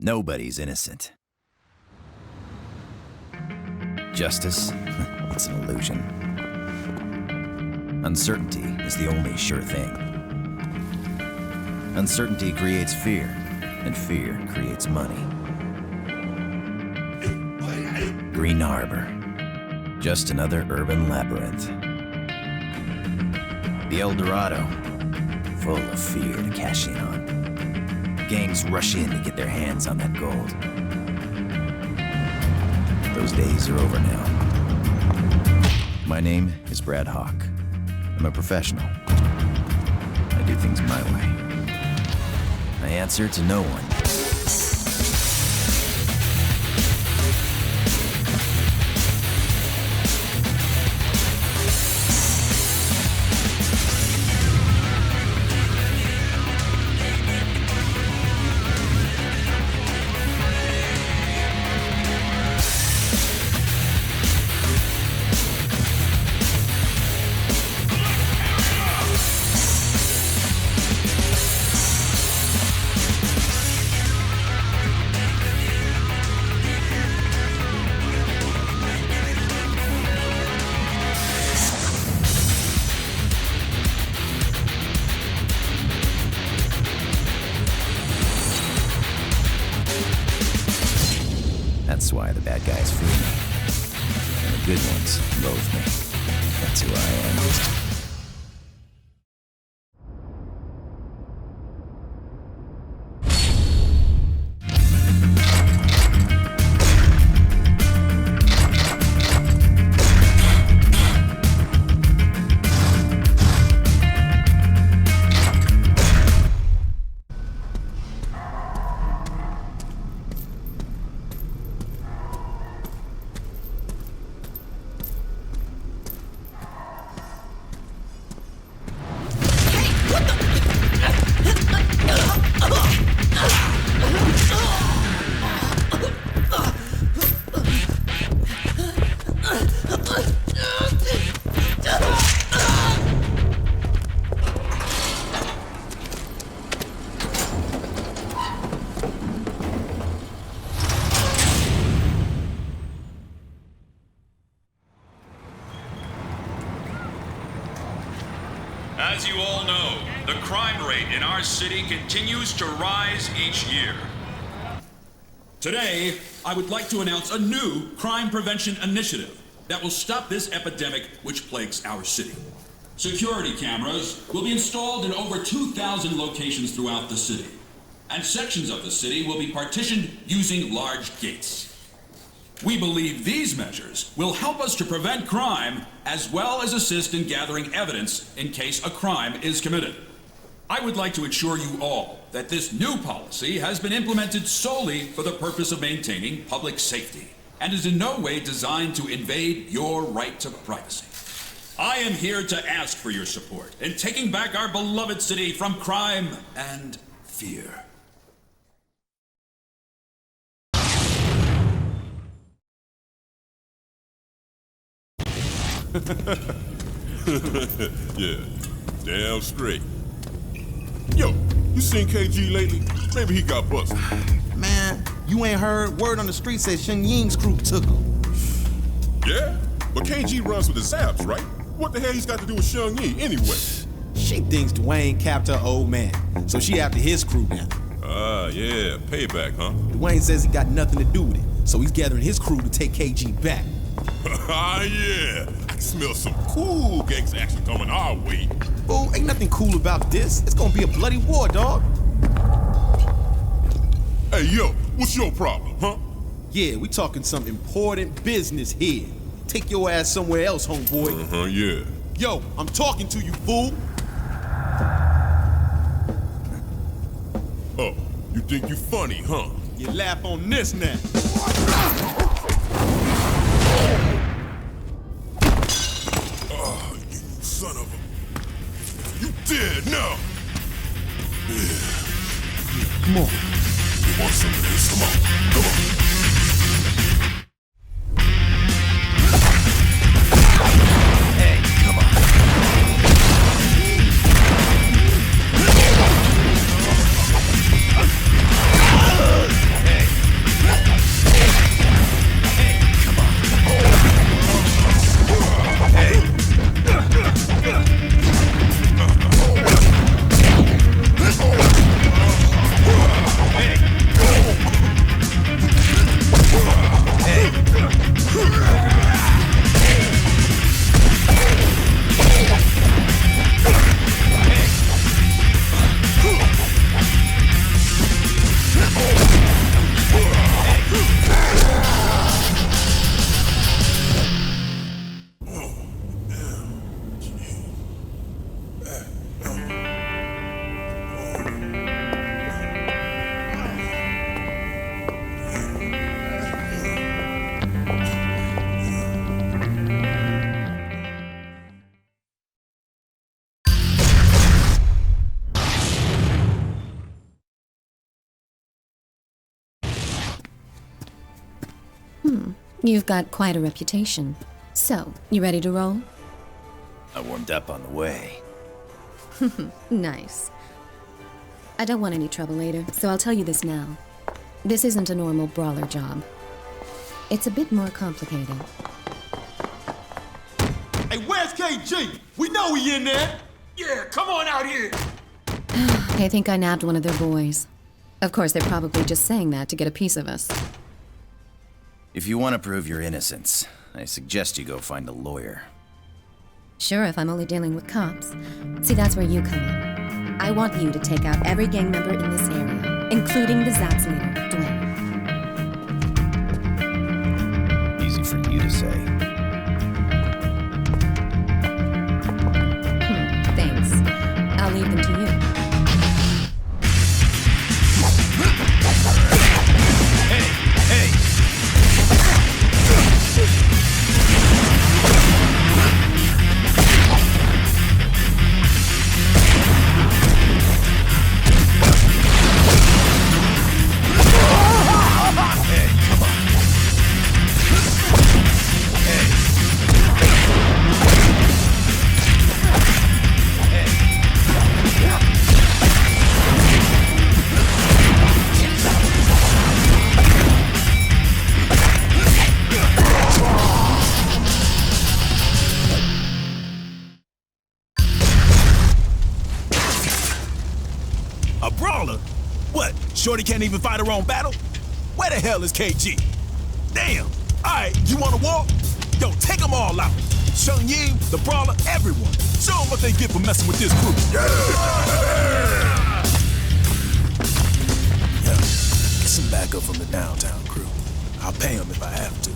Nobody's innocent. Justice? It's an illusion. Uncertainty is the only sure thing. Uncertainty creates fear, and fear creates money. Green Harbor. Just another urban labyrinth. The El Dorado. Full of fear to cash in on. Gangs rush in to get their hands on that gold. Those days are over now. My name is Brad Hawk. I'm a professional. I do things my way. I answer to no one. That's why the bad guys fear me. And the good ones loathe me. That's who I am. As you all know, the crime rate in our city continues to rise each year. Today, I would like to announce a new crime prevention initiative that will stop this epidemic which plagues our city. Security cameras will be installed in over 2,000 locations throughout the city, and sections of the city will be partitioned using large gates. We believe these measures will help us to prevent crime as well as assist in gathering evidence in case a crime is committed. I would like to assure you all that this new policy has been implemented solely for the purpose of maintaining public safety and is in no way designed to invade your right to privacy. I am here to ask for your support in taking back our beloved city from crime and fear. Yeah, damn straight. Yo, you seen KG lately? Maybe he got busted. Man, you ain't heard? Word on the street says Shen Ying's crew took him. Yeah? But KG runs with the Zaps, right? What the hell he's got to do with Sheng Yi anyway? She thinks Dwayne capped her old man, so she after his crew now. Yeah, payback, huh? Dwayne says he got nothing to do with it, so he's gathering his crew to take KG back. Yeah, I can smell some cool gangsta action coming our way. Fool, ain't nothing cool about this. It's gonna be a bloody war, dog. Hey, yo, what's your problem, huh? Yeah, we talking some important business here. Take your ass somewhere else, homeboy. Yeah. Yo, I'm talking to you, fool. Oh, you think you funny, huh? You laugh on this now. Oh, you son of a... You dead now! Yeah. Come on. You want some of this? Come on. Come on. Hey, You've got quite a reputation. So, you ready to roll? I warmed up on the way. Nice. I don't want any trouble later, so I'll tell you this now. This isn't a normal brawler job. It's a bit more complicated. Hey, where's KG? We know he in there. Yeah, come on out here. I think I nabbed one of their boys. Of course, they're probably just saying that to get a piece of us. If you want to prove your innocence, I suggest you go find a lawyer. Sure, if I'm only dealing with cops. See, that's where you come in. I want you to take out every gang member in this area, including the Zaps leader, Dwayne. Easy for you to say. Thanks. I'll leave them to you. A brawler? What, Shorty can't even fight her own battle? Where the hell is KG? Damn! Alright, you wanna walk? Yo, take them all out. Shun Yi, the brawler, everyone. Show them what they get for messing with this crew. Yeah, get some backup from the downtown crew. I'll pay them if I have to.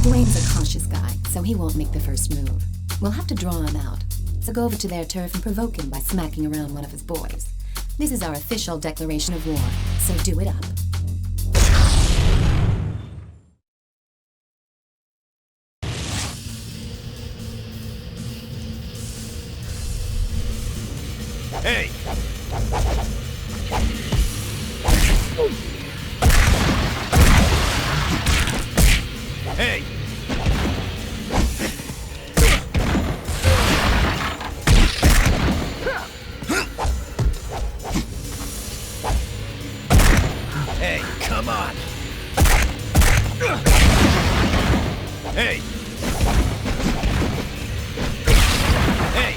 Dwayne's a cautious guy, so he won't make the first move. We'll have to draw him out. So go over to their turf and provoke him by smacking around one of his boys. This is our official declaration of war, so do it up. Hey! Hey! Hey, come on. Hey. Hey.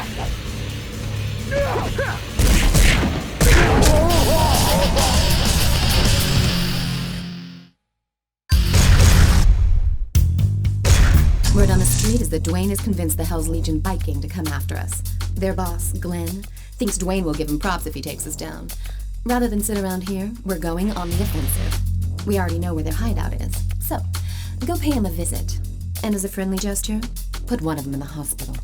Word on the street is that Dwayne has convinced the Hell's Legion bike gang to come after us. Their boss, Glenn, thinks Dwayne will give him props if he takes us down. Rather than sit around here, we're going on the offensive. We already know where their hideout is, so go pay him a visit. And as a friendly gesture, put one of them in the hospital.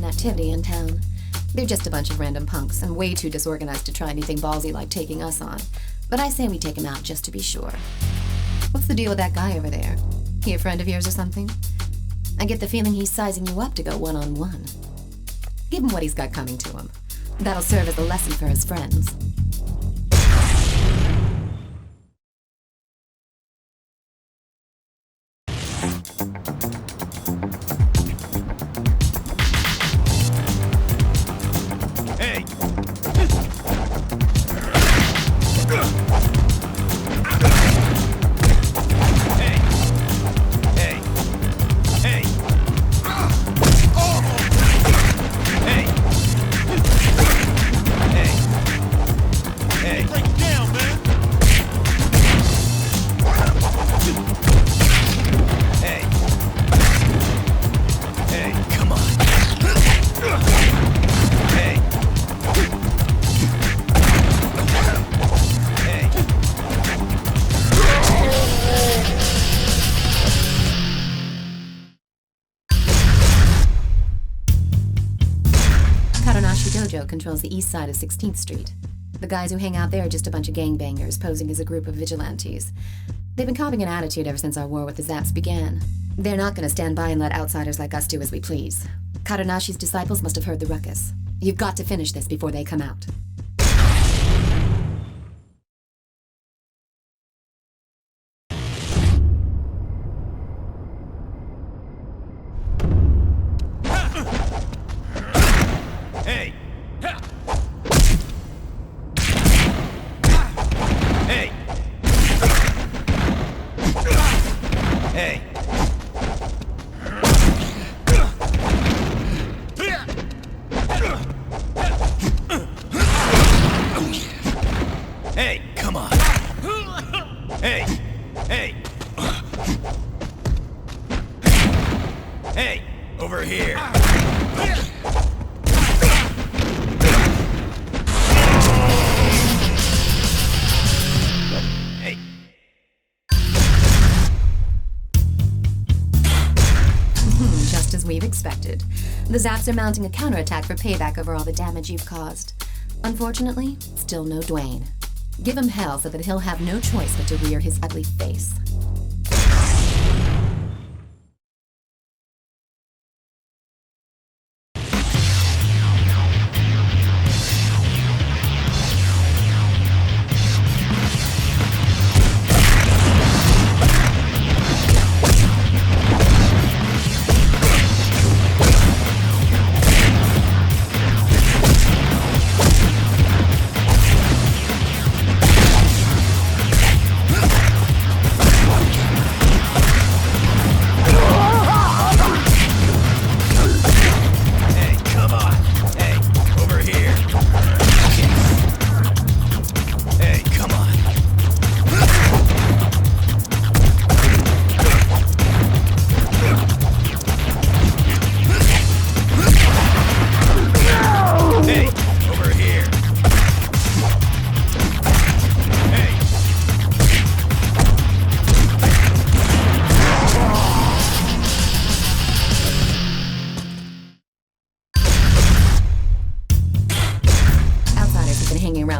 Activity in town. They're just a bunch of random punks and way too disorganized to try anything ballsy like taking us on. But I say we take him out just to be sure. What's the deal with that guy over there? He a friend of yours or something? I get the feeling he's sizing you up to go one-on-one. Give him what he's got coming to him. That'll serve as a lesson for his friends. dojo controls the east side of 16th Street. The guys who hang out there are just a bunch of gangbangers posing as a group of vigilantes. They've been copying an attitude ever since our war with the Zaps began. They're not going to stand by and let outsiders like us do as we please. Karanashi's disciples must have heard the ruckus. You've got to finish this before they come out. Hey! Hey! Hey! Hey, come on. Hey! Hey! Hey! Over here! Hey! Just as we've expected. The Zaps are mounting a counterattack for payback over all the damage you've caused. Unfortunately, still no Dwayne. Give him hell so that he'll have no choice but to rear his ugly face.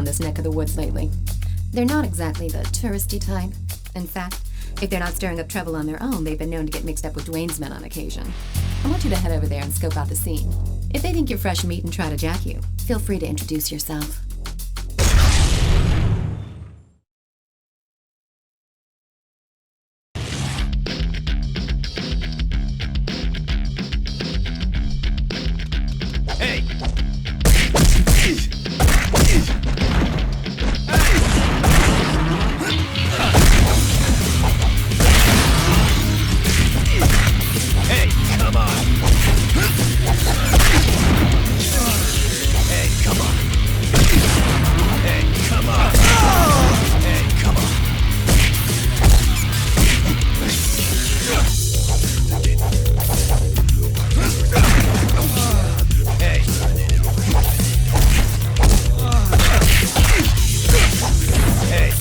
This neck of the woods lately. They're not exactly the touristy type. In fact, if they're not stirring up trouble on their own, they've been known to get mixed up with Dwayne's men on occasion. I want you to head over there and scope out the scene. If they think you're fresh meat and try to jack you, feel free to introduce yourself. Hey! Hey, come on. Hey, come on. Hey, come on. Hey, come on. Hey. Hey.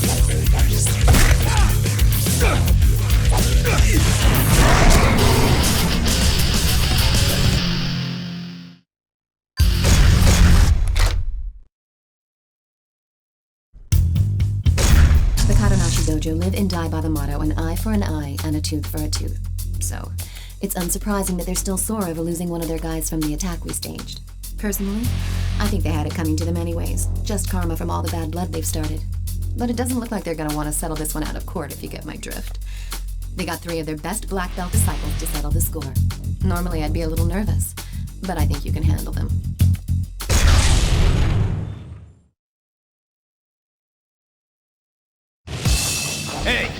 The Karanashi Dojo live and die by the motto, an eye for an eye and a tooth for a tooth. So, it's unsurprising that they're still sore over losing one of their guys from the attack we staged. Personally, I think they had it coming to them anyways, just karma from all the bad blood they've started. But it doesn't look like they're gonna want to settle this one out of court, if you get my drift. They got 3 of their best black belt disciples to settle the score. Normally I'd be a little nervous, but I think you can handle them. Hey!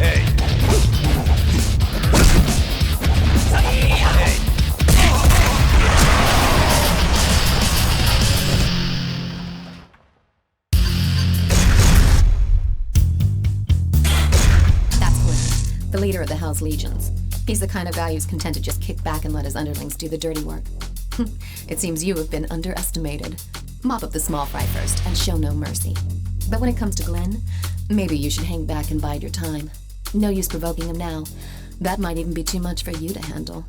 Hey. Hey. That's Glenn, the leader of the Hell's Legions. He's the kind of guy who's content to just kick back and let his underlings do the dirty work. It seems you have been underestimated. Mop up the small fry first and show no mercy. But when it comes to Glenn, maybe you should hang back and bide your time. No use provoking him now. That might even be too much for you to handle.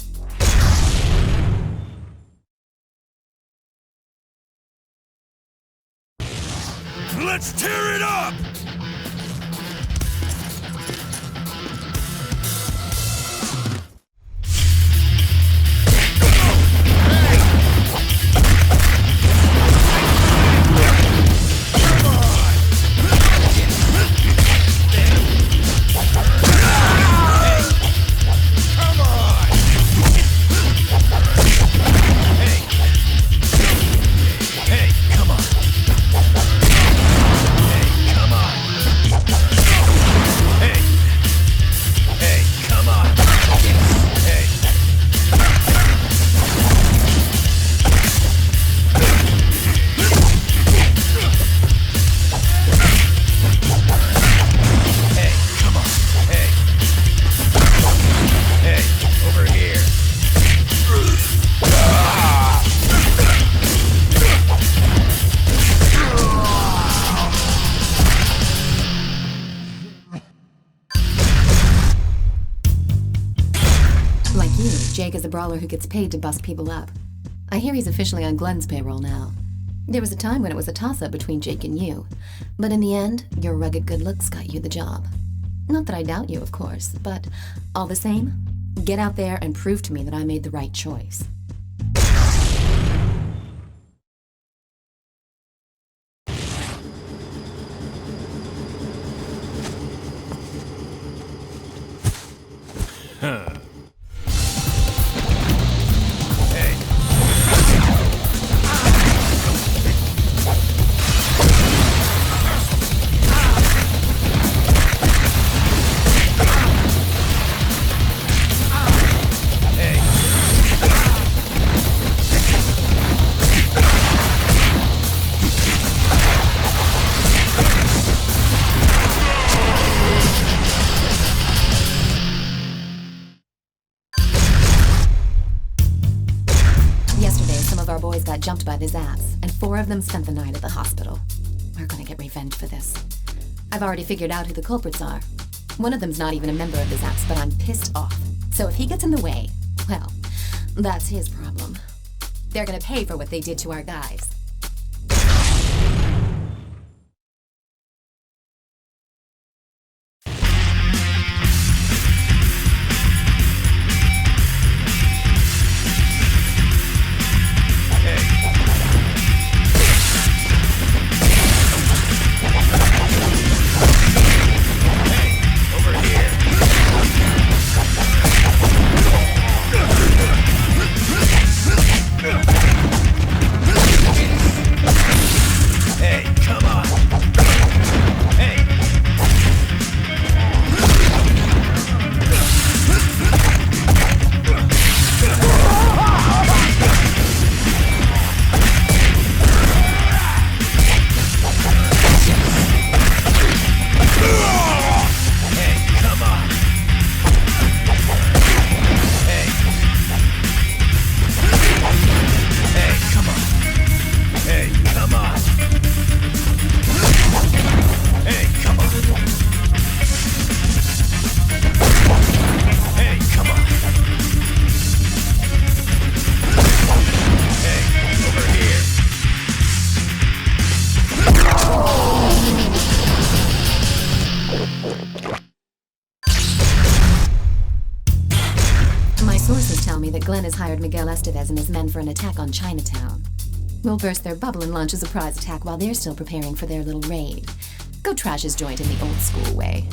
Let's tear it up! Jake is a brawler who gets paid to bust people up. I hear he's officially on Glenn's payroll now. There was a time when it was a toss-up between Jake and you, but in the end, your rugged good looks got you the job. Not that I doubt you, of course, but all the same, get out there and prove to me that I made the right choice. Got jumped by the Zaps, and 4 of them spent the night at the hospital. We're gonna get revenge for this. I've already figured out who the culprits are. One of them's not even a member of the Zaps, but I'm pissed off. So if he gets in the way, well, that's his problem. They're gonna pay for what they did to our guys. Glenn has hired Miguel Estevez and his men for an attack on Chinatown. We'll burst their bubble and launch a surprise attack while they're still preparing for their little raid. Go trash his joint in the old school way.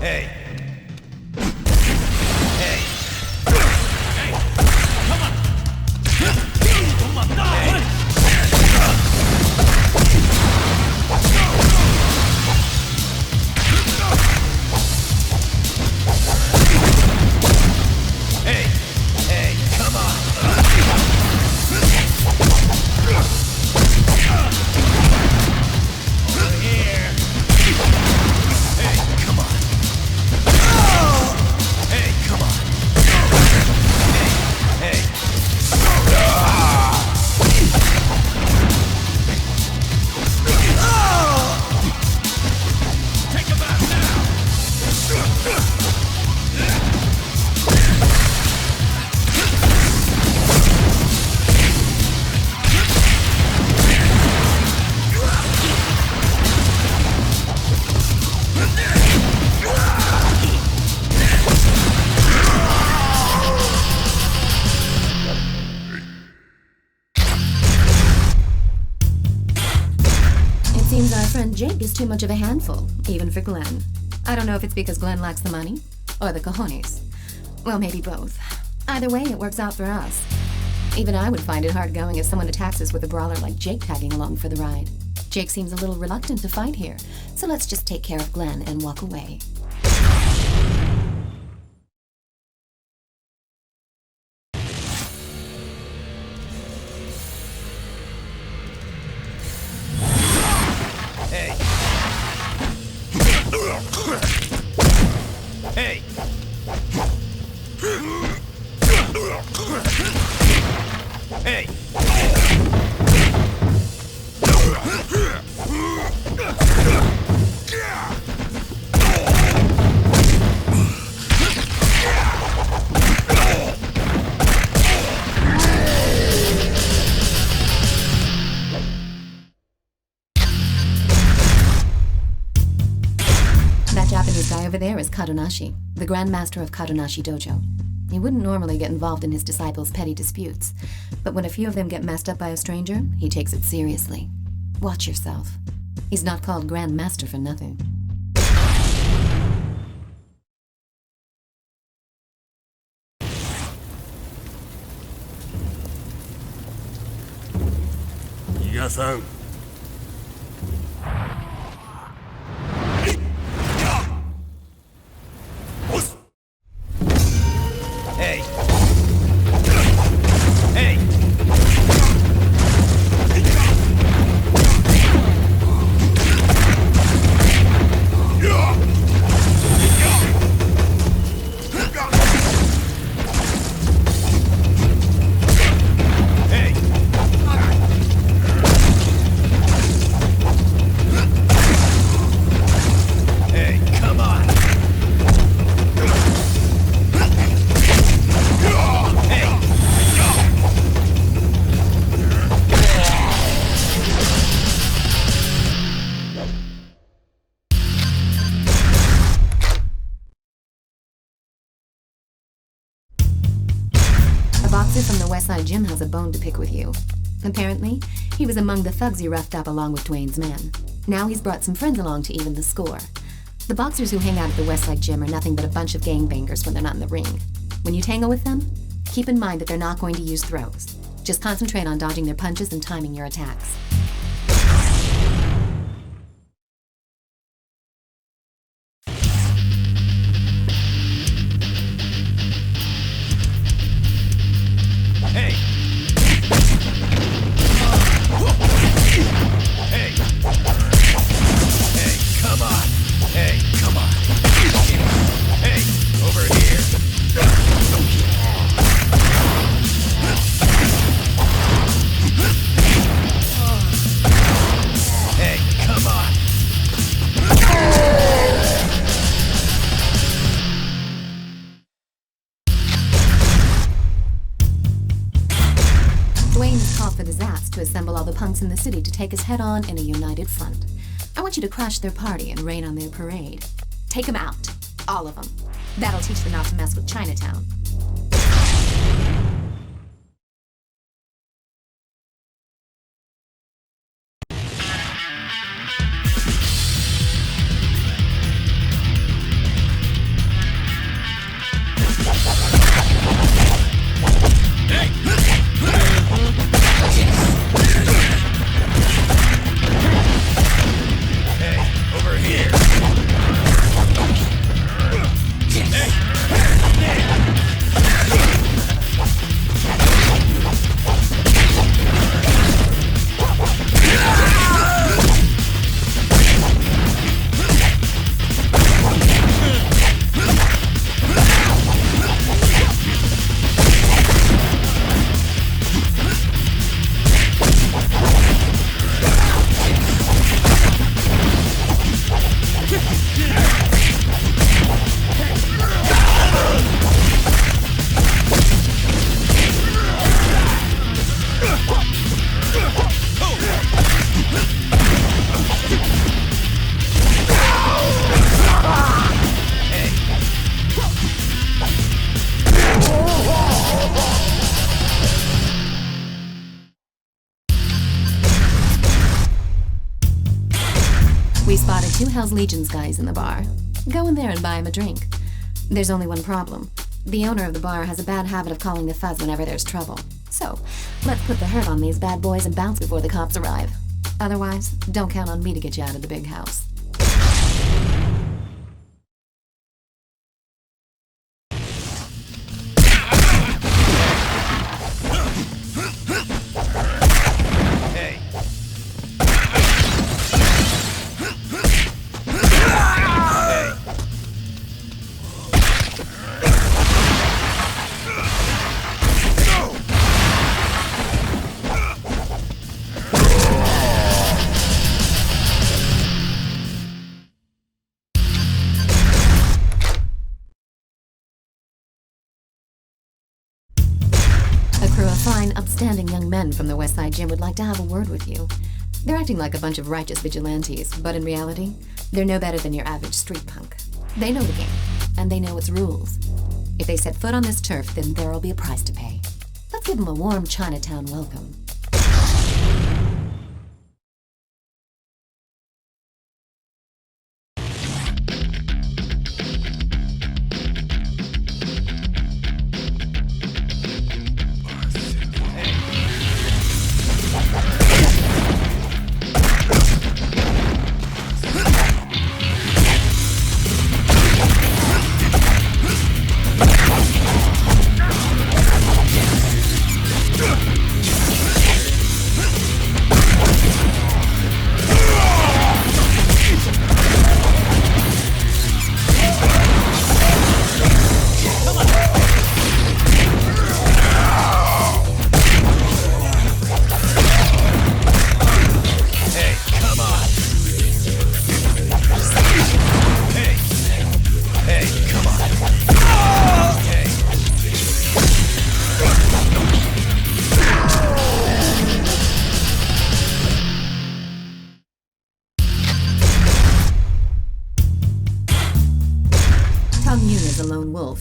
Hey! Hey! Come on! Hey! friend Jake is too much of a handful, even for Glenn. I don't know if it's because Glenn lacks the money or the cojones. Well, maybe both. Either way, it works out for us. Even I would find it hard going if someone attacks us with a brawler like Jake tagging along for the ride. Jake seems a little reluctant to fight here, so let's just take care of Glenn and walk away. Hey! Hey! Hey! That Japanese guy over there is Kadonashi, the Grand Master of Kadonashi Dojo. He wouldn't normally get involved in his disciples' petty disputes, but when a few of them get messed up by a stranger, he takes it seriously. Watch yourself. He's not called Grand Master for nothing. Yiga-san. Hey! Hey! Hey! Hey, come on! Hey! A boxer from the West Side Gym has a bone to pick with you. Apparently, he was among the thugs you roughed up along with Dwayne's men. Now he's brought some friends along to even the score. The boxers who hang out at the West Side Gym are nothing but a bunch of gangbangers when they're not in the ring. When you tangle with them, keep in mind that they're not going to use throws. Just concentrate on dodging their punches and timing your attacks. Hey! Hey! Hey, come on! Hey, come on! Hey, over here! Hey, come on! Dwayne has called for the Zaps to assemble all the punks in the city to take us head-on in a united front. I want you to crash their party and rain on their parade. Take them out. All of them. That'll teach them not to mess with Chinatown. Hey, over here! Hey! spotted 2 Hell's Legions guys in the bar. Go in there and buy him a drink. There's only one problem. The owner of the bar has a bad habit of calling the fuzz whenever there's trouble. So, let's put the hurt on these bad boys and bounce before the cops arrive. Otherwise, don't count on me to get you out of the big house. Fine, upstanding young men from the West Side Gym would like to have a word with you. They're acting like a bunch of righteous vigilantes, but in reality, they're no better than your average street punk. They know the game, and they know its rules. If they set foot on this turf, then there'll be a price to pay. Let's give them a warm Chinatown welcome.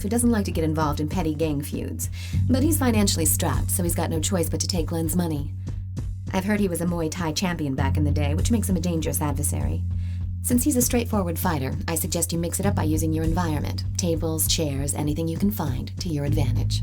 Who doesn't like to get involved in petty gang feuds, but he's financially strapped, so he's got no choice but to take Glenn's money. I've heard he was a Muay Thai champion back in the day, which makes him a dangerous adversary. Since he's a straightforward fighter, I suggest you mix it up by using your environment, tables, chairs, anything you can find, to your advantage.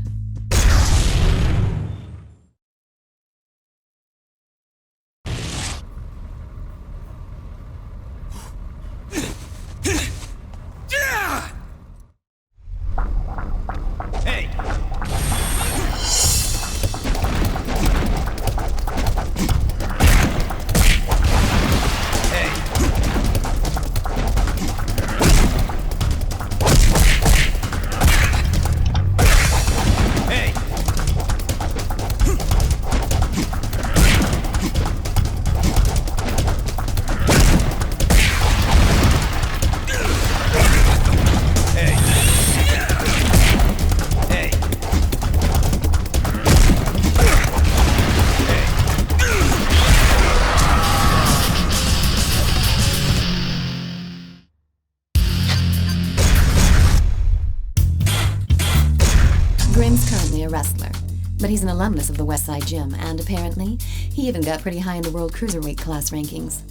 But he's an alumnus of the West Side Gym, and apparently, he even got pretty high in the World Cruiserweight class rankings.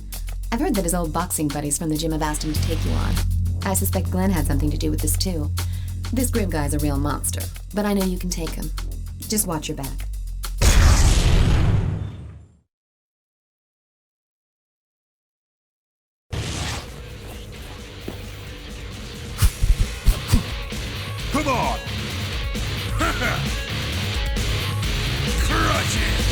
I've heard that his old boxing buddies from the gym have asked him to take you on. I suspect Glenn had something to do with this too. This Grim guy's a real monster, but I know you can take him. Just watch your back. Come on! Crush it!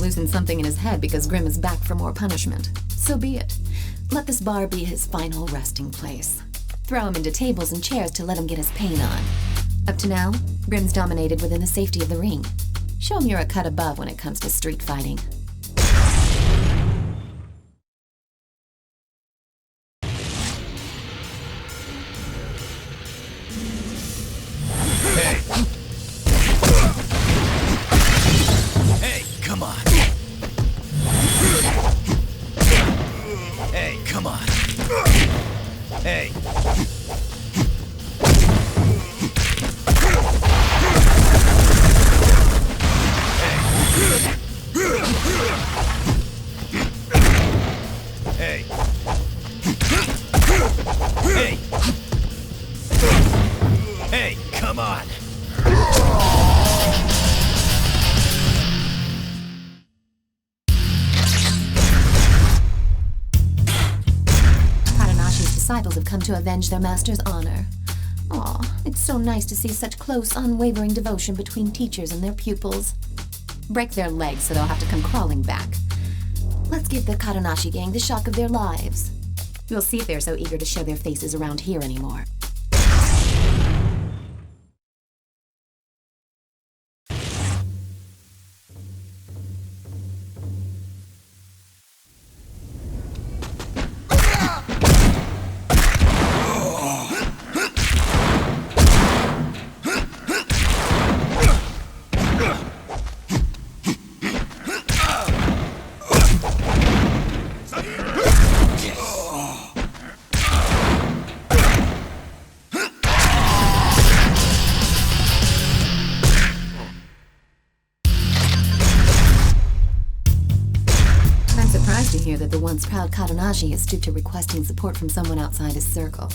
loosen something in his head because Grim is back for more punishment. So be it. Let this bar be his final resting place. Throw him into tables and chairs to let him get his pain on. Up to now, Grim's dominated within the safety of the ring. Show him you're a cut above when it comes to street fighting. Hey, come on. Hey, come on. Hey. Hey. Hey. Hey, come on. Kadanashi's disciples have come to avenge their master's honor. Aw, it's so nice to see such close, unwavering devotion between teachers and their pupils. Break their legs so they'll have to come crawling back. Let's give the Kadanashi gang the shock of their lives. We'll see if they're so eager to show their faces around here anymore. To hear that the once proud Kadanashi has stooped to requesting support from someone outside his circle.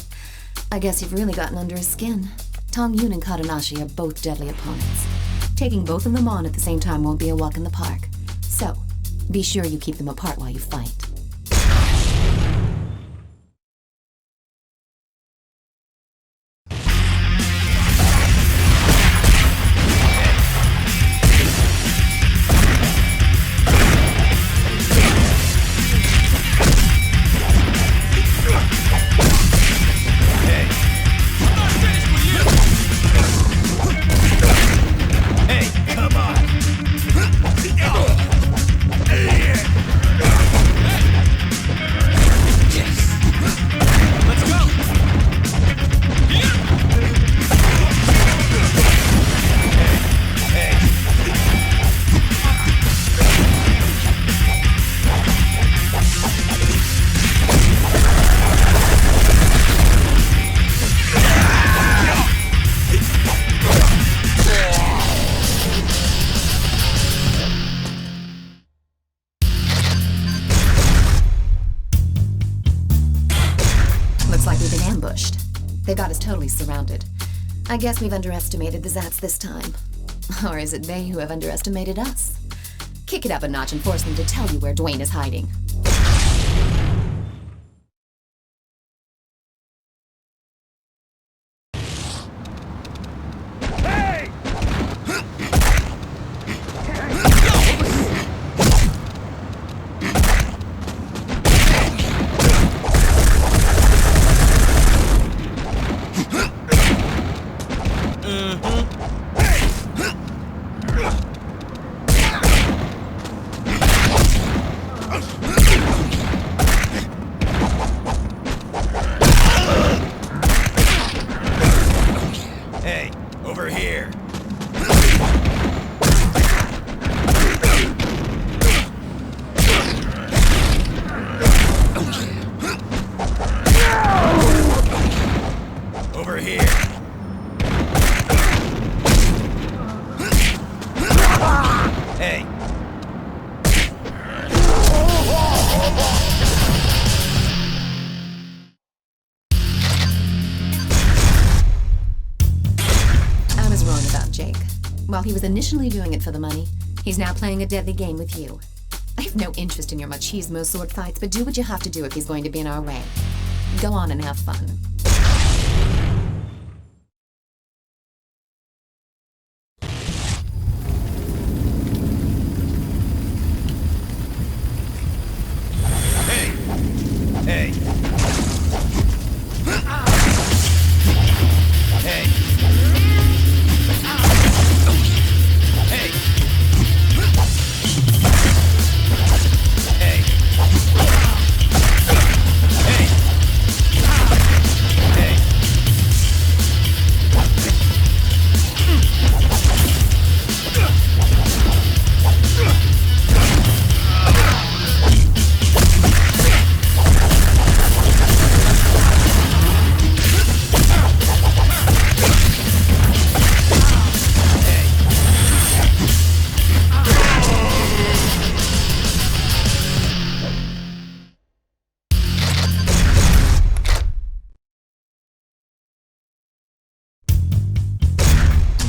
I guess you've really gotten under his skin. Tong Yun and Kadanashi are both deadly opponents. Taking both of them on at the same time won't be a walk in the park. So, be sure you keep them apart while you fight. They got us totally surrounded. I guess we've underestimated the Zats this time. Or is it they who have underestimated us? Kick it up a notch and force them to tell you where Dwayne is hiding. While he was initially doing it for the money, he's now playing a deadly game with you. I have no interest in your machismo sword fights, but do what you have to do if he's going to be in our way. Go on and have fun.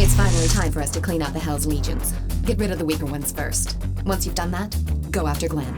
It's finally time for us to clean out the Hell's Legions. Get rid of the weaker ones first. Once you've done that, go after Glenn.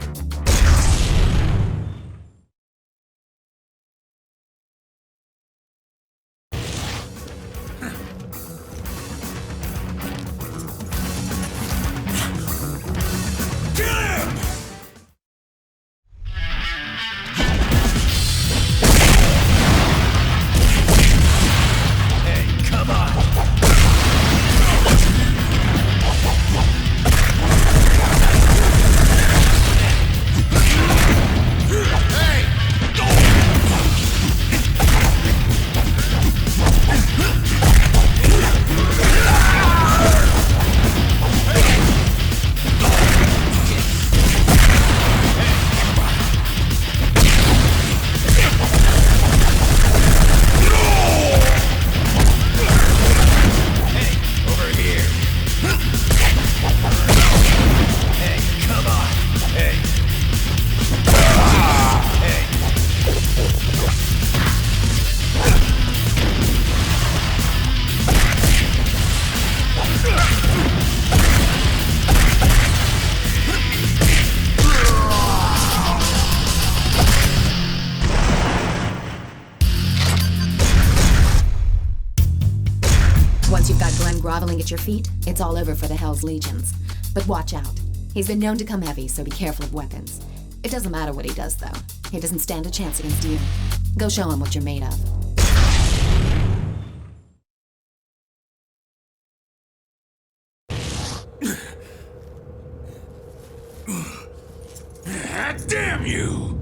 Once you've got Glenn groveling at your feet, it's all over for the Hell's Legions. But watch out. He's been known to come heavy, so be careful of weapons. It doesn't matter what he does, though. He doesn't stand a chance against you. Go show him what you're made of. Damn you!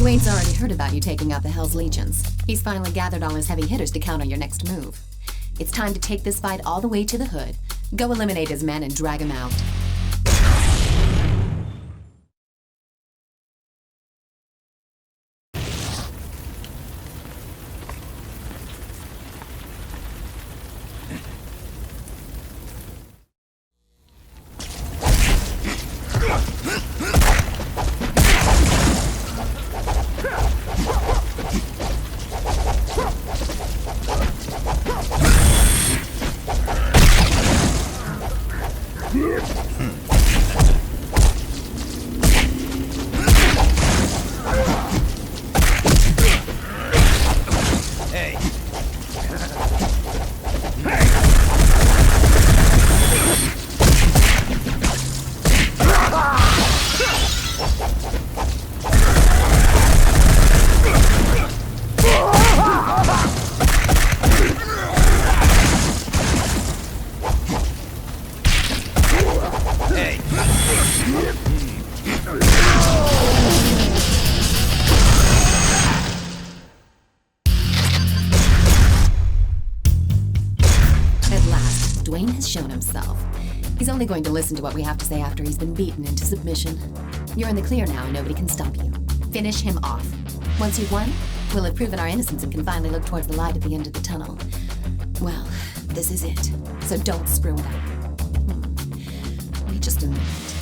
Dwayne's already heard about you taking out the Hell's Legions. He's finally gathered all his heavy hitters to counter your next move. It's time to take this fight all the way to the hood. Go eliminate his men and drag him out. Dwayne has shown himself. He's only going to listen to what we have to say after he's been beaten into submission. You're in the clear now and nobody can stop you. Finish him off. Once you've won, we'll have proven our innocence and can finally look towards the light at the end of the tunnel. Well, this is it. So don't screw it up. Wait just a minute.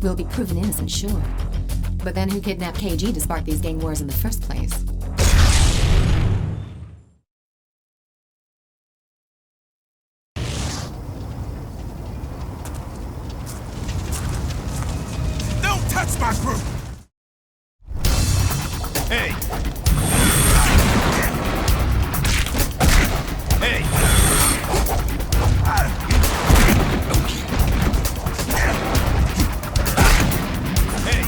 We'll be proven innocent, sure. But then who kidnapped KG to spark these gang wars in the first place? Touch my group! Hey! Hey! Hey!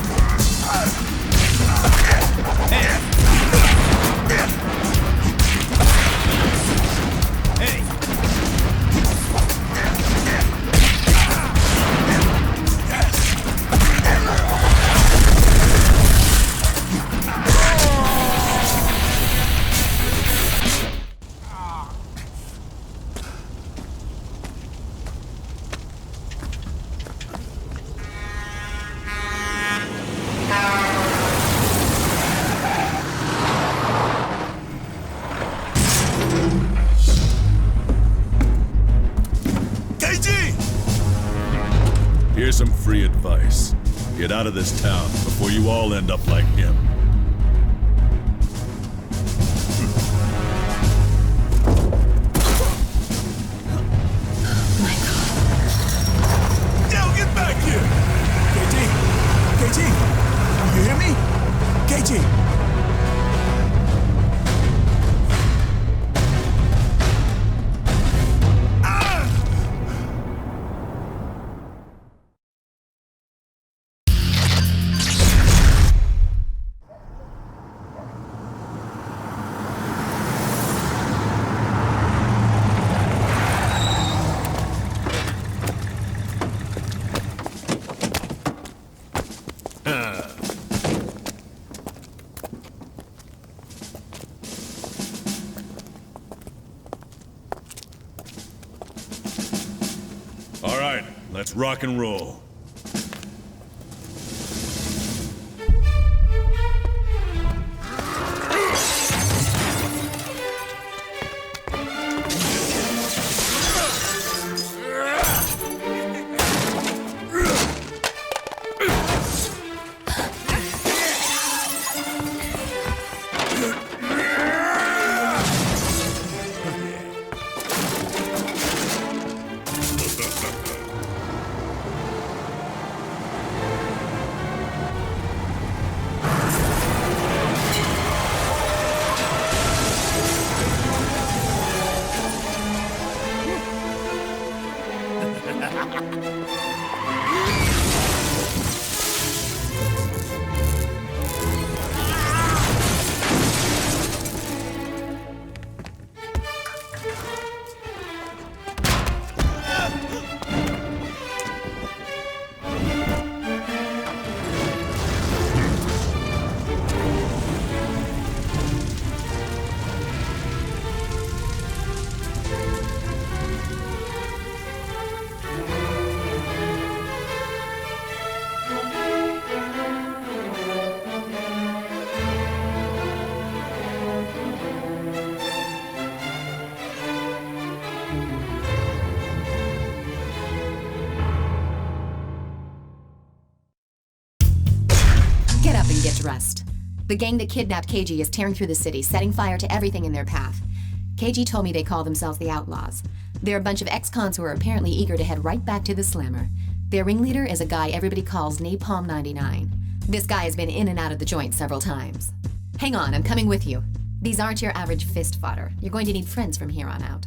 Here's some free advice. Get out of this town before you all end up like him. Yo, get back here! KG, you hear me? KG. All right, let's rock and roll. Get up and get dressed. The gang that kidnapped KG is tearing through the city, setting fire to everything in their path. KG told me they call themselves the Outlaws. They're a bunch of ex-cons who are apparently eager to head right back to the Slammer. Their ringleader is a guy everybody calls Napalm 99. This guy has been in and out of the joint several times. Hang on, I'm coming with you. These aren't your average fist fodder. You're going to need friends from here on out.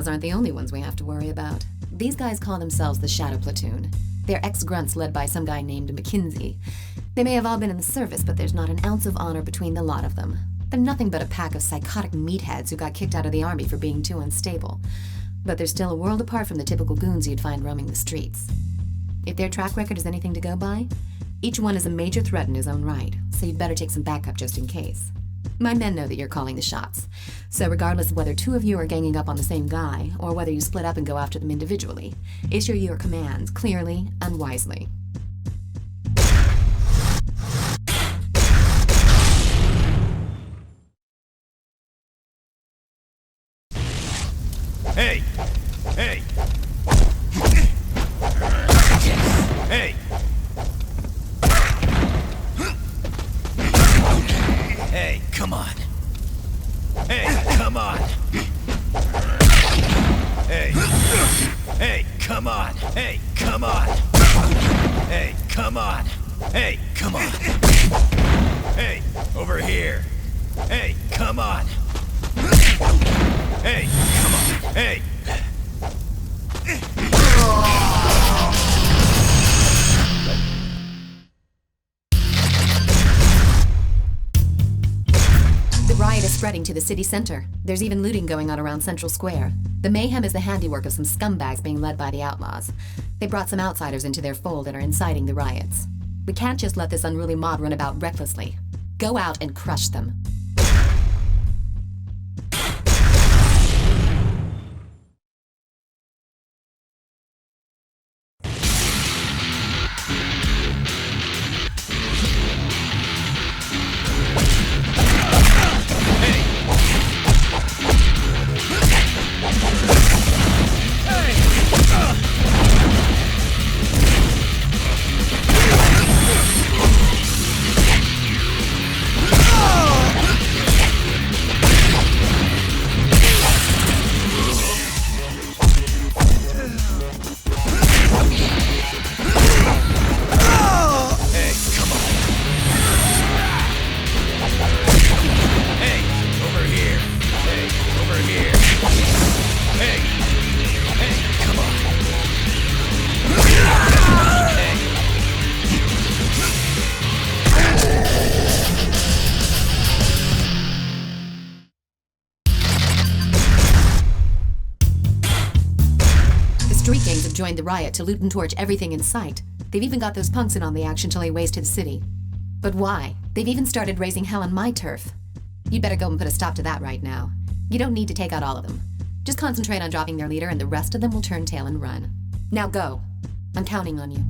Aren't the only ones we have to worry about. These guys call themselves the Shadow Platoon. They're ex-grunts led by some guy named McKinsey. They may have all been in the service, but there's not an ounce of honor between the lot of them. They're nothing but a pack of psychotic meatheads who got kicked out of the army for being too unstable. But they're still a world apart from the typical goons you'd find roaming the streets. If their track record is anything to go by, each one is a major threat in his own right, so you'd better take some backup just in case. My men know that you're calling the shots, so regardless of whether two of you are ganging up on the same guy, or whether you split up and go after them individually, issue your commands clearly and wisely. Hey! Hey, come on! Hey, come on! Hey, come on! Hey, come on! Hey, over here! Hey, come on! Hey, come on! Hey! The riot is spreading to the city center. There's even looting going on around Central Square. The mayhem is the handiwork of some scumbags being led by the outlaws. They brought some outsiders into their fold and are inciting the riots. We can't just let this unruly mob run about recklessly. Go out and crush them. Joined the riot to loot and torch everything in sight. They've even got those punks in on the action till they waste to the city. But why? They've even started raising hell on my turf. You'd better go and put a stop to that right now. You don't need to take out all of them. Just concentrate on dropping their leader and the rest of them will turn tail and run. Now go. I'm counting on you.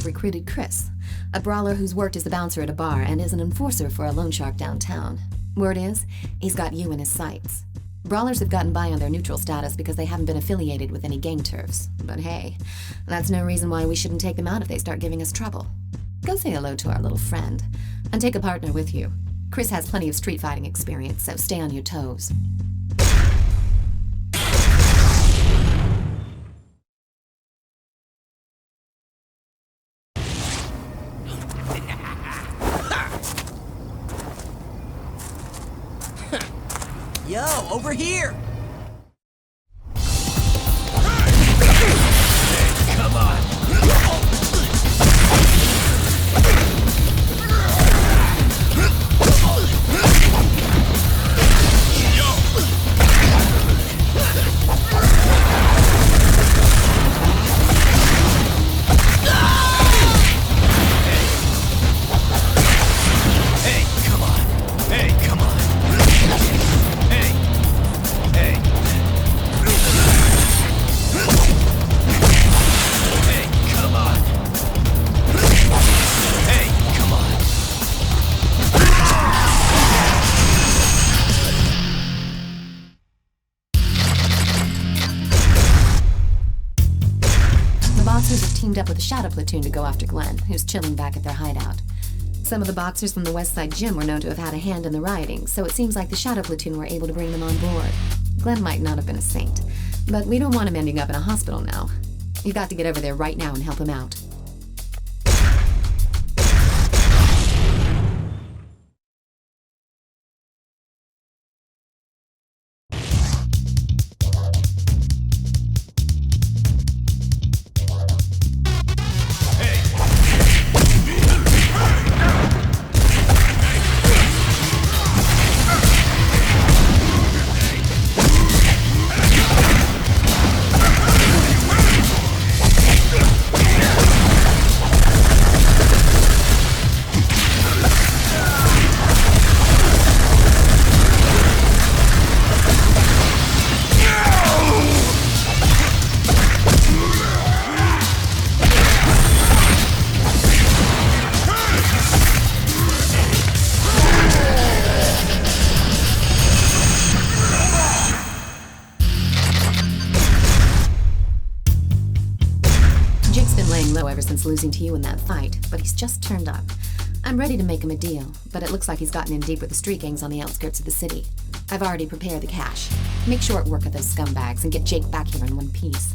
Recruited Chris, a brawler who's worked as a bouncer at a bar and is an enforcer for a loan shark downtown. Word is, he's got you in his sights. Brawlers have gotten by on their neutral status because they haven't been affiliated with any gang turfs. But hey, that's no reason why we shouldn't take them out if they start giving us trouble. Go say hello to our little friend, and take a partner with you. Chris has plenty of street fighting experience, so stay on your toes. Yo, over here! Hey, come on! Teamed up with a shadow platoon to go after Glenn, who's chilling back at their hideout. Some of the boxers from the West Side Gym were known to have had a hand in the rioting, so it seems like the shadow platoon were able to bring them on board. Glenn might not have been a saint, but we don't want him ending up in a hospital now. You've got to get over there right now and help him out. Since losing to you in that fight, but he's just turned up. I'm ready to make him a deal, but it looks like he's gotten in deep with the street gangs on the outskirts of the city. I've already prepared the cash. Make short work of those scumbags and get Jake back here in one piece.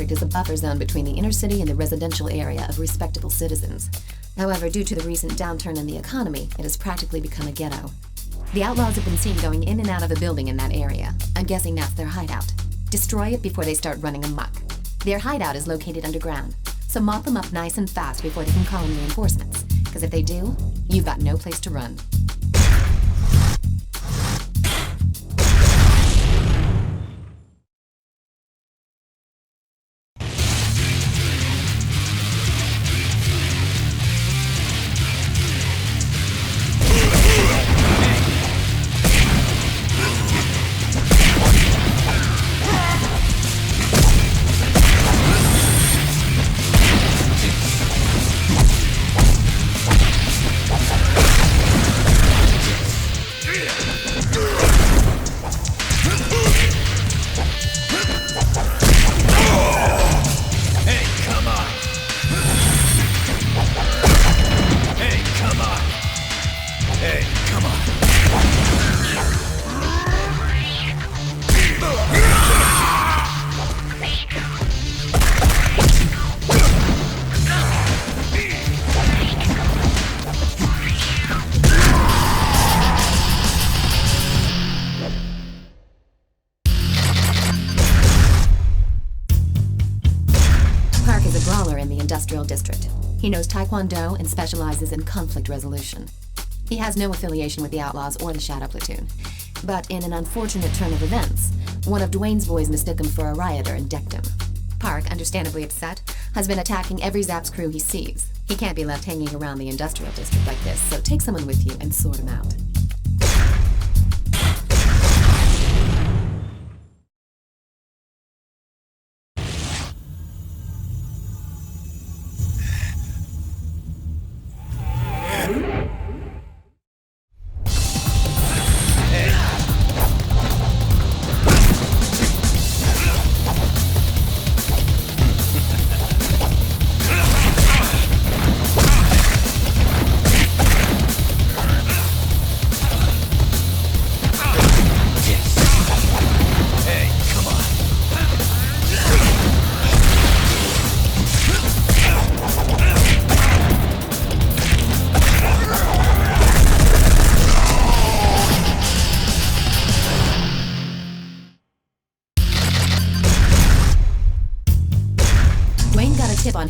Is a buffer zone between the inner city and the residential area of respectable citizens. However, due to the recent downturn in the economy, it has practically become a ghetto. The outlaws have been seen going in and out of a building in that area. I'm guessing that's their hideout. Destroy it before they start running amok. Their hideout is located underground, so mop them up nice and fast before they can call in reinforcements, because if they do, you've got no place to run. Industrial District. He knows Taekwondo and specializes in conflict resolution. He has no affiliation with the Outlaws or the Shadow Platoon. But in an unfortunate turn of events, one of Dwayne's boys mistook him for a rioter and decked him. Park, understandably upset, has been attacking every Zaps crew he sees. He can't be left hanging around the Industrial District like this, so take someone with you and sort him out.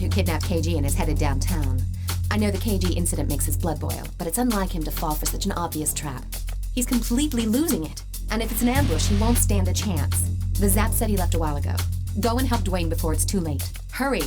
who kidnapped KG and is headed downtown. I know the KG incident makes his blood boil, but it's unlike him to fall for such an obvious trap. He's completely losing it, and if it's an ambush, he won't stand a chance. The Zap said he left a while ago. Go and help Dwayne before it's too late. Hurry!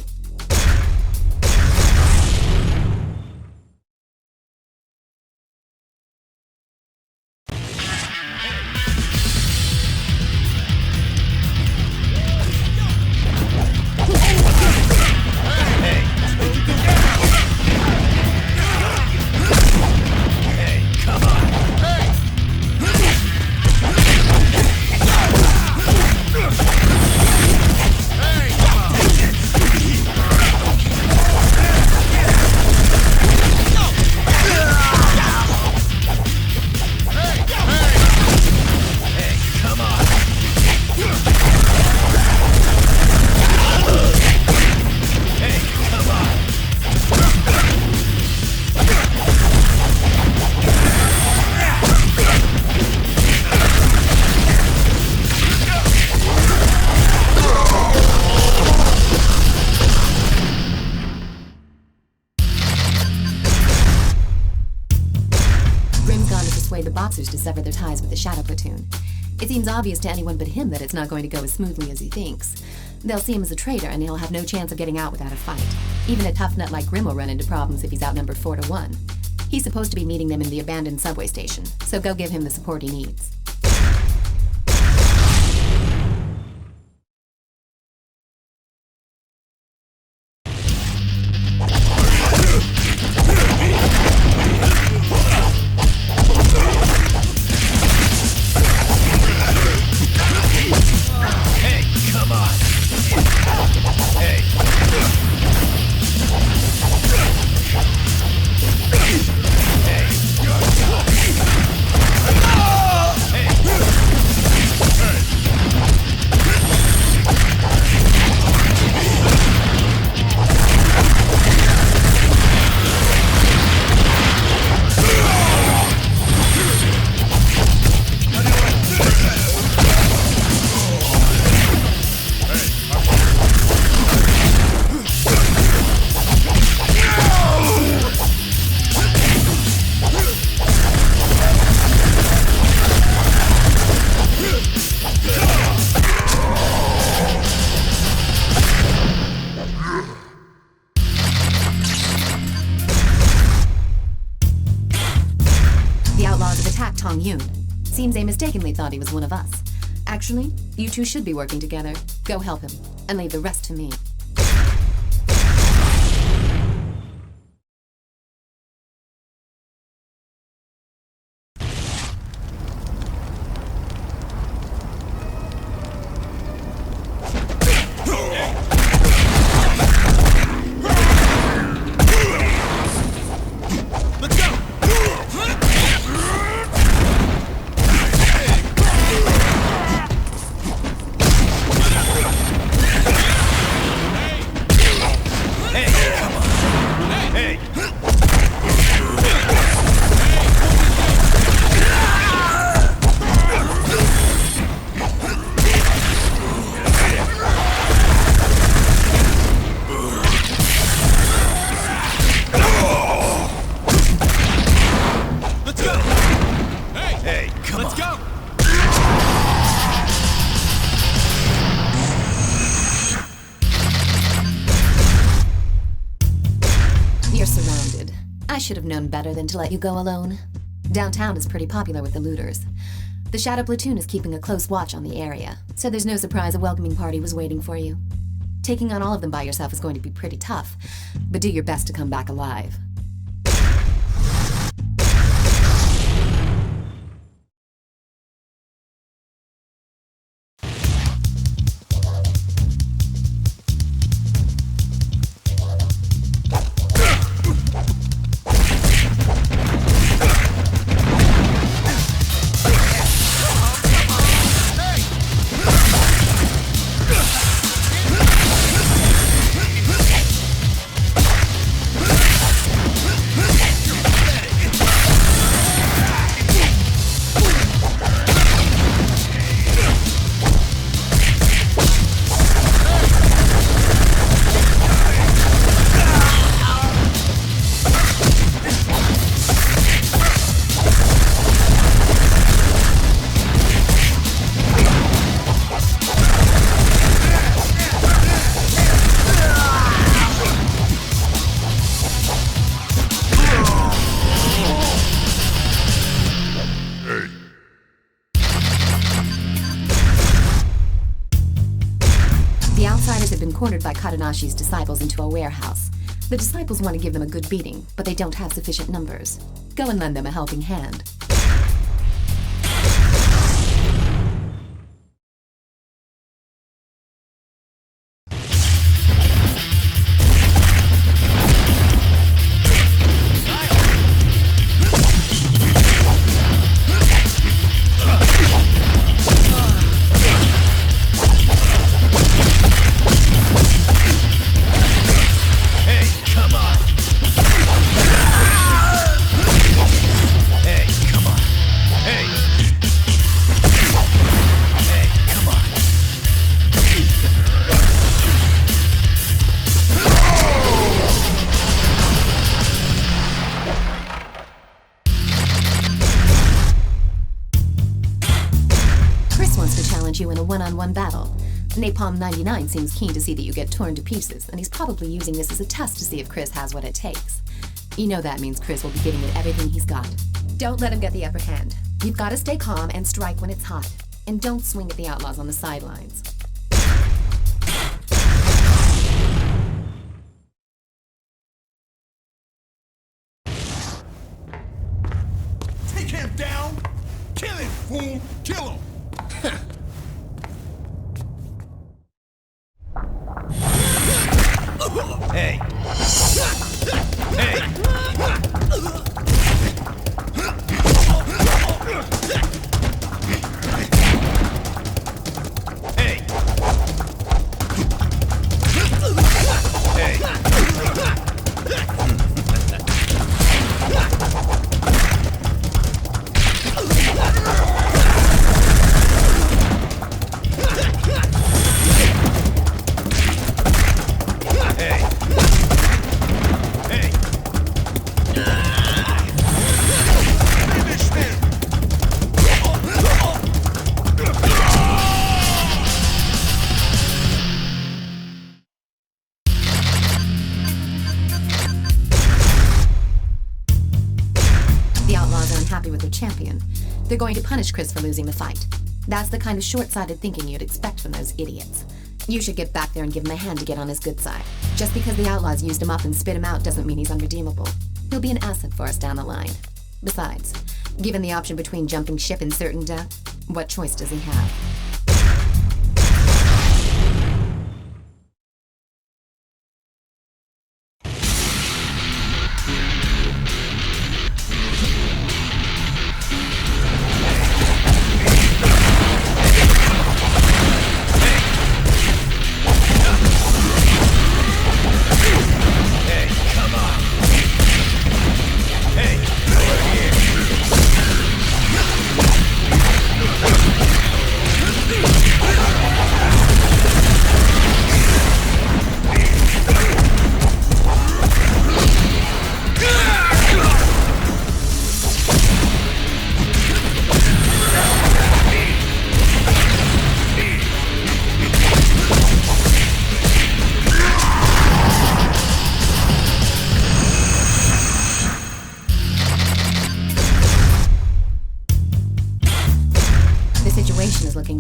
To sever their ties with the Shadow Platoon. It seems obvious to anyone but him that it's not going to go as smoothly as he thinks. They'll see him as a traitor and he'll have no chance of getting out without a fight. Even a tough nut like Grim will run into problems if he's outnumbered 4-1. He's supposed to be meeting them in the abandoned subway station, so go give him the support he needs. Seems they mistakenly thought he was one of us. Actually, you two should be working together. Go help him, and leave the rest to me. Should have known better than to let you go alone. Downtown is pretty popular with the looters. The Shadow Platoon is keeping a close watch on the area, so there's no surprise a welcoming party was waiting for you. Taking on all of them by yourself is going to be pretty tough, but do your best to come back alive. cornered by Kadanashi's disciples into a warehouse. The disciples want to give them a good beating, but they don't have sufficient numbers. Go and lend them a helping hand. You in a one-on-one battle. Napalm 99 seems keen to see that you get torn to pieces, and he's probably using this as a test to see if Chris has what it takes. You know that means Chris will be giving it everything he's got. Don't let him get the upper hand. You've got to stay calm and strike when it's hot. And don't swing at the outlaws on the sidelines. Take him down! Kill him, fool! Kill him! Hey! Hey! Hey! Champion. They're going to punish Chris for losing the fight. That's the kind of short-sighted thinking you'd expect from those idiots. You should get back there and give him a hand to get on his good side. Just because the outlaws used him up and spit him out doesn't mean he's unredeemable. He'll be an asset for us down the line. Besides, given the option between jumping ship and certain death, what choice does he have?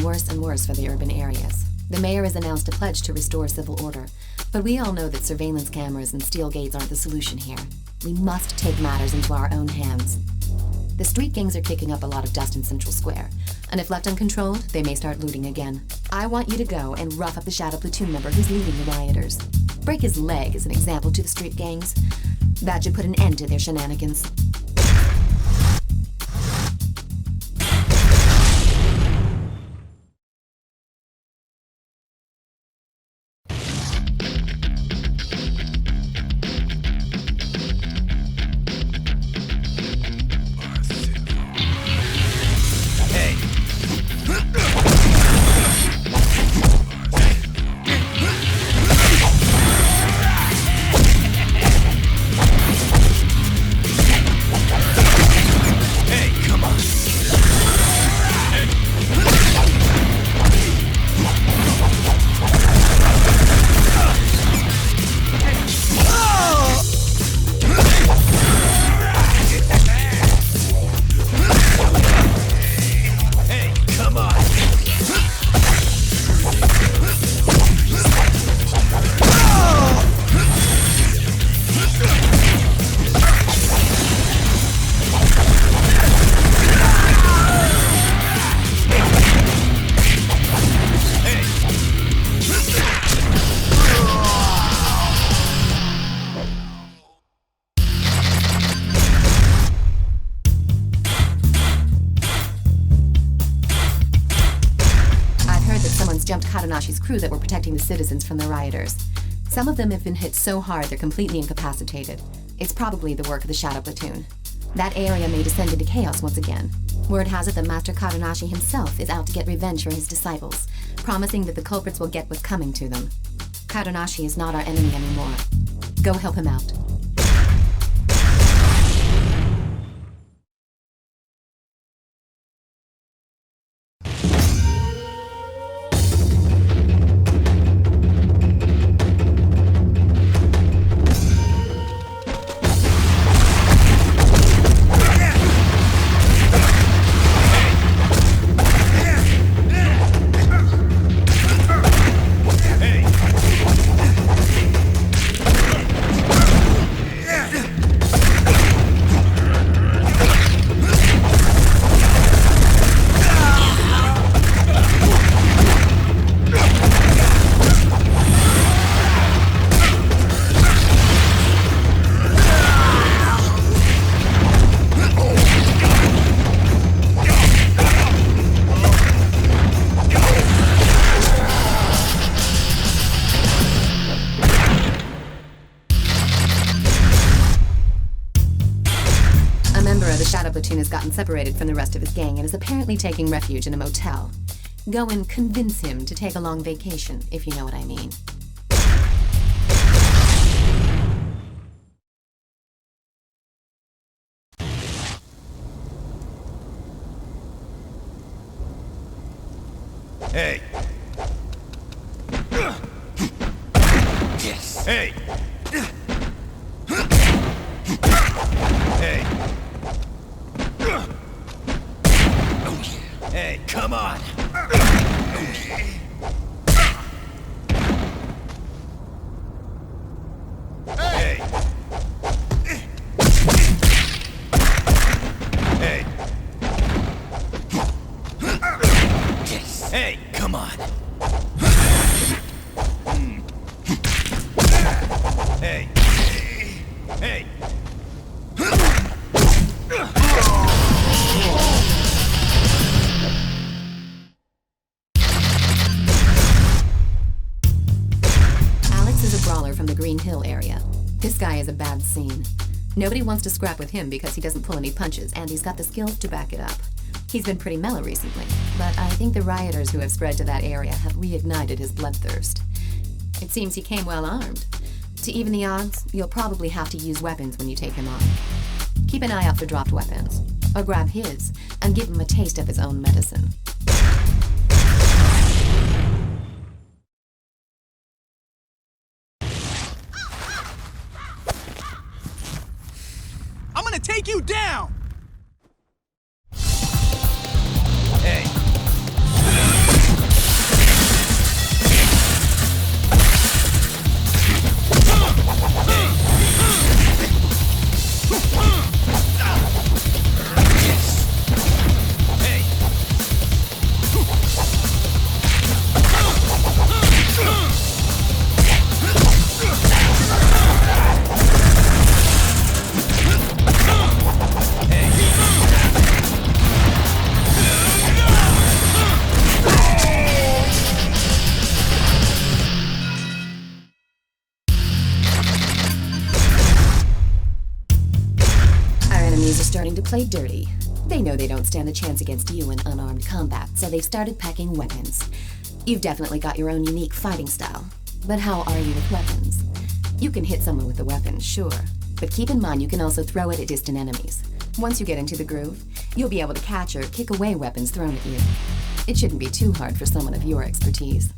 Worse and worse for the urban areas. The mayor has announced a pledge to restore civil order, but we all know that surveillance cameras and steel gates aren't the solution here. We must take matters into our own hands. The street gangs are kicking up a lot of dust in Central Square, and if left uncontrolled, they may start looting again. I want you to go and rough up the Shadow Platoon member who's leading the rioters. Break his leg as an example to the street gangs. That should put an end to their shenanigans. Kadanashi's crew that were protecting the citizens from the rioters. Some of them have been hit so hard they're completely incapacitated. It's probably the work of the Shadow Platoon. That area may descend into chaos once again. Word has it that Master Kadanashi himself is out to get revenge for his disciples, promising that the culprits will get what's coming to them. Kadanashi is not our enemy anymore. Go help him out. Platoon has gotten separated from the rest of his gang and is apparently taking refuge in a motel. Go and convince him to take a long vacation, if you know what I mean. Hey. Yes. Hey. Hey. Hey, come on. Hey. Hey. Yes. Hey, come on. Hey. Hey. From the Green Hill area. This guy is a bad scene. Nobody wants to scrap with him because he doesn't pull any punches, and he's got the skills to back it up. He's been pretty mellow recently, but I think the rioters who have spread to that area have reignited his bloodthirst. It seems he came well armed. To even the odds, you'll probably have to use weapons when you take him on. Keep an eye out for dropped weapons, or grab his, and give him a taste of his own medicine. Take you down! Hey. Starting to play dirty. They know they don't stand a chance against you in unarmed combat, so they've started packing weapons. You've definitely got your own unique fighting style. But how are you with weapons? You can hit someone with the weapon, sure, but keep in mind you can also throw it at distant enemies. Once you get into the groove, you'll be able to catch or kick away weapons thrown at you. It shouldn't be too hard for someone of your expertise.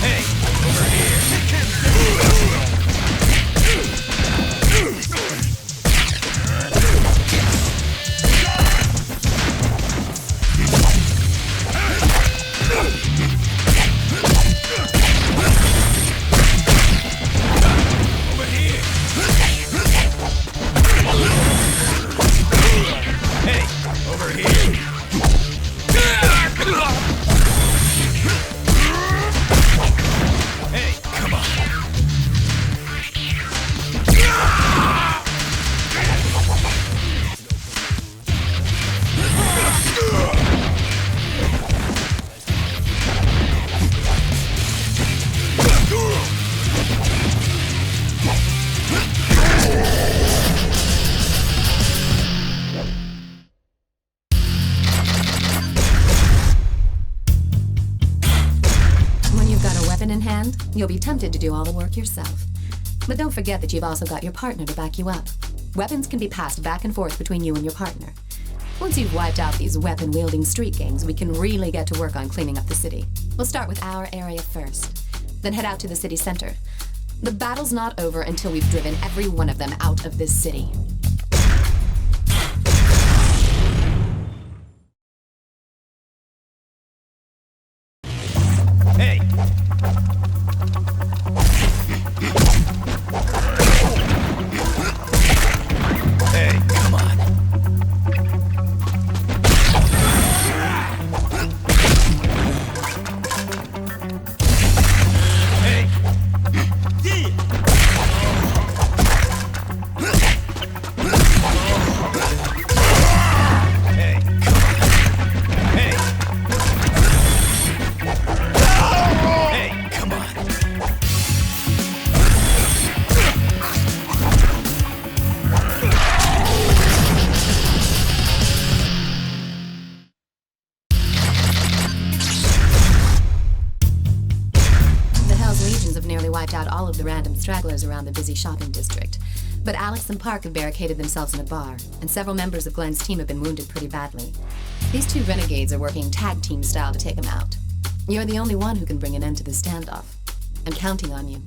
Hey, over here. You'll be tempted to do all the work yourself. But don't forget that you've also got your partner to back you up. Weapons can be passed back and forth between you and your partner. Once you've wiped out these weapon-wielding street gangs, we can really get to work on cleaning up the city. We'll start with our area first, then head out to the city center. The battle's not over until we've driven every one of them out of this city. Hey! Hey, come on. Hey! Yeah! Hey, come on. Hey! Hey, come on. The Hell's Legions have nearly wiped out all of the random stragglers around the busy shopping district. But Alex and Park have barricaded themselves in a bar, and several members of Glenn's team have been wounded pretty badly. These two renegades are working tag team style to take them out. You're the only one who can bring an end to the standoff. I'm counting on you.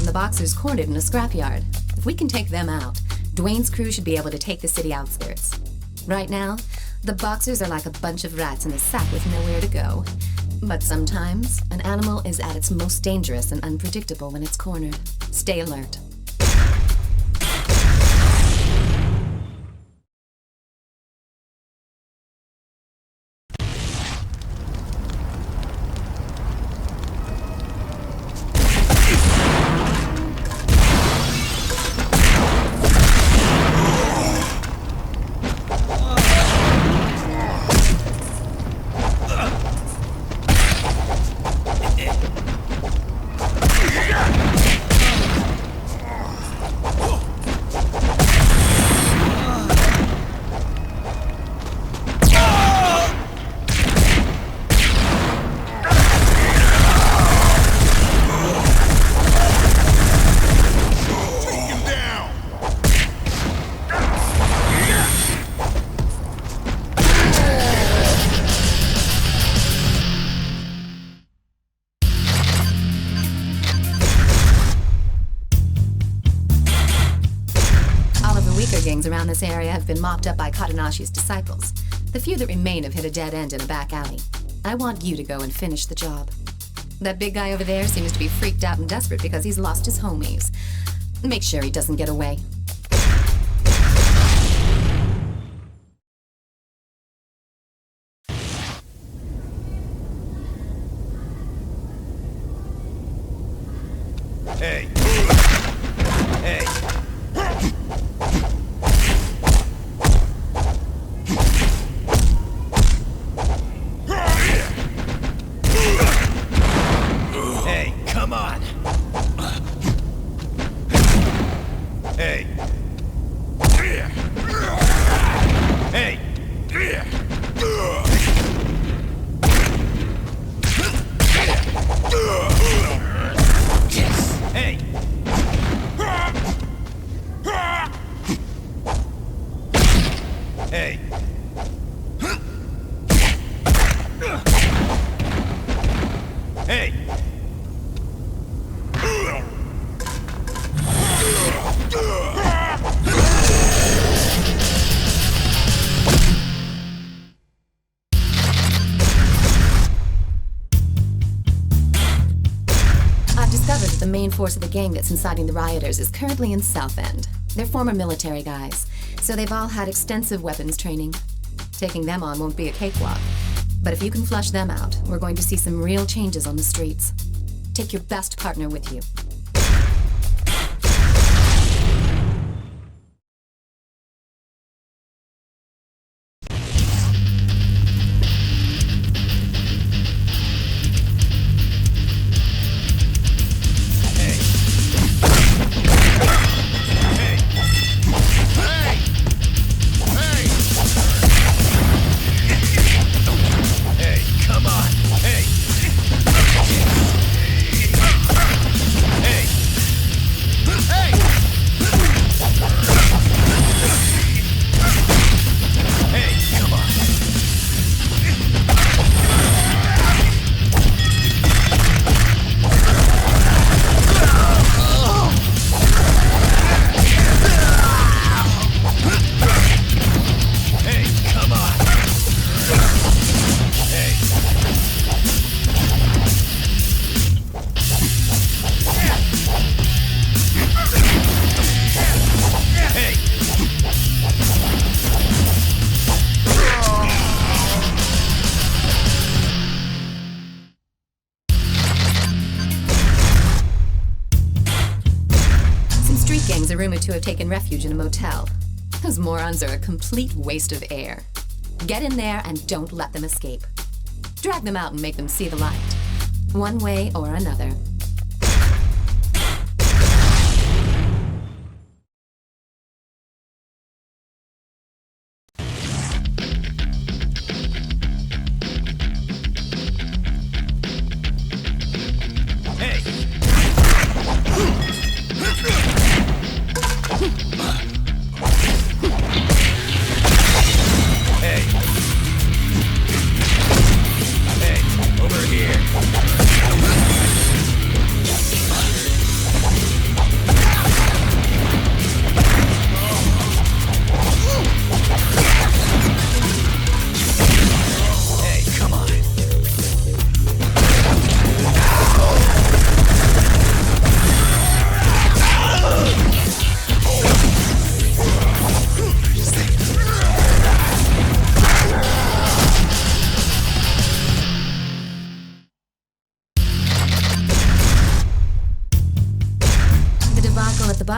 The Boxers cornered in a scrapyard. If we can take them out, Dwayne's crew should be able to take the city outskirts. Right now, the Boxers are like a bunch of rats in a sack with nowhere to go. But sometimes, an animal is at its most dangerous and unpredictable when it's cornered. Stay alert. Gangs around this area have been mopped up by Katanashi's disciples. The few that remain have hit a dead end in a back alley. I want you to go and finish the job. That big guy over there seems to be freaked out and desperate because he's lost his homies. Make sure he doesn't get away. Hey! Hey! Hey, come on! Hey! Hey! Hey! Hey! force of the gang that's inciting the rioters is currently in South End. They're former military guys, so they've all had extensive weapons training. Taking them on won't be a cakewalk. But if you can flush them out, we're going to see some real changes on the streets. Take your best partner with you. Rumored to have taken refuge in a motel. Those morons are a complete waste of air. Get in there and don't let them escape. Drag them out and make them see the light. One way or another.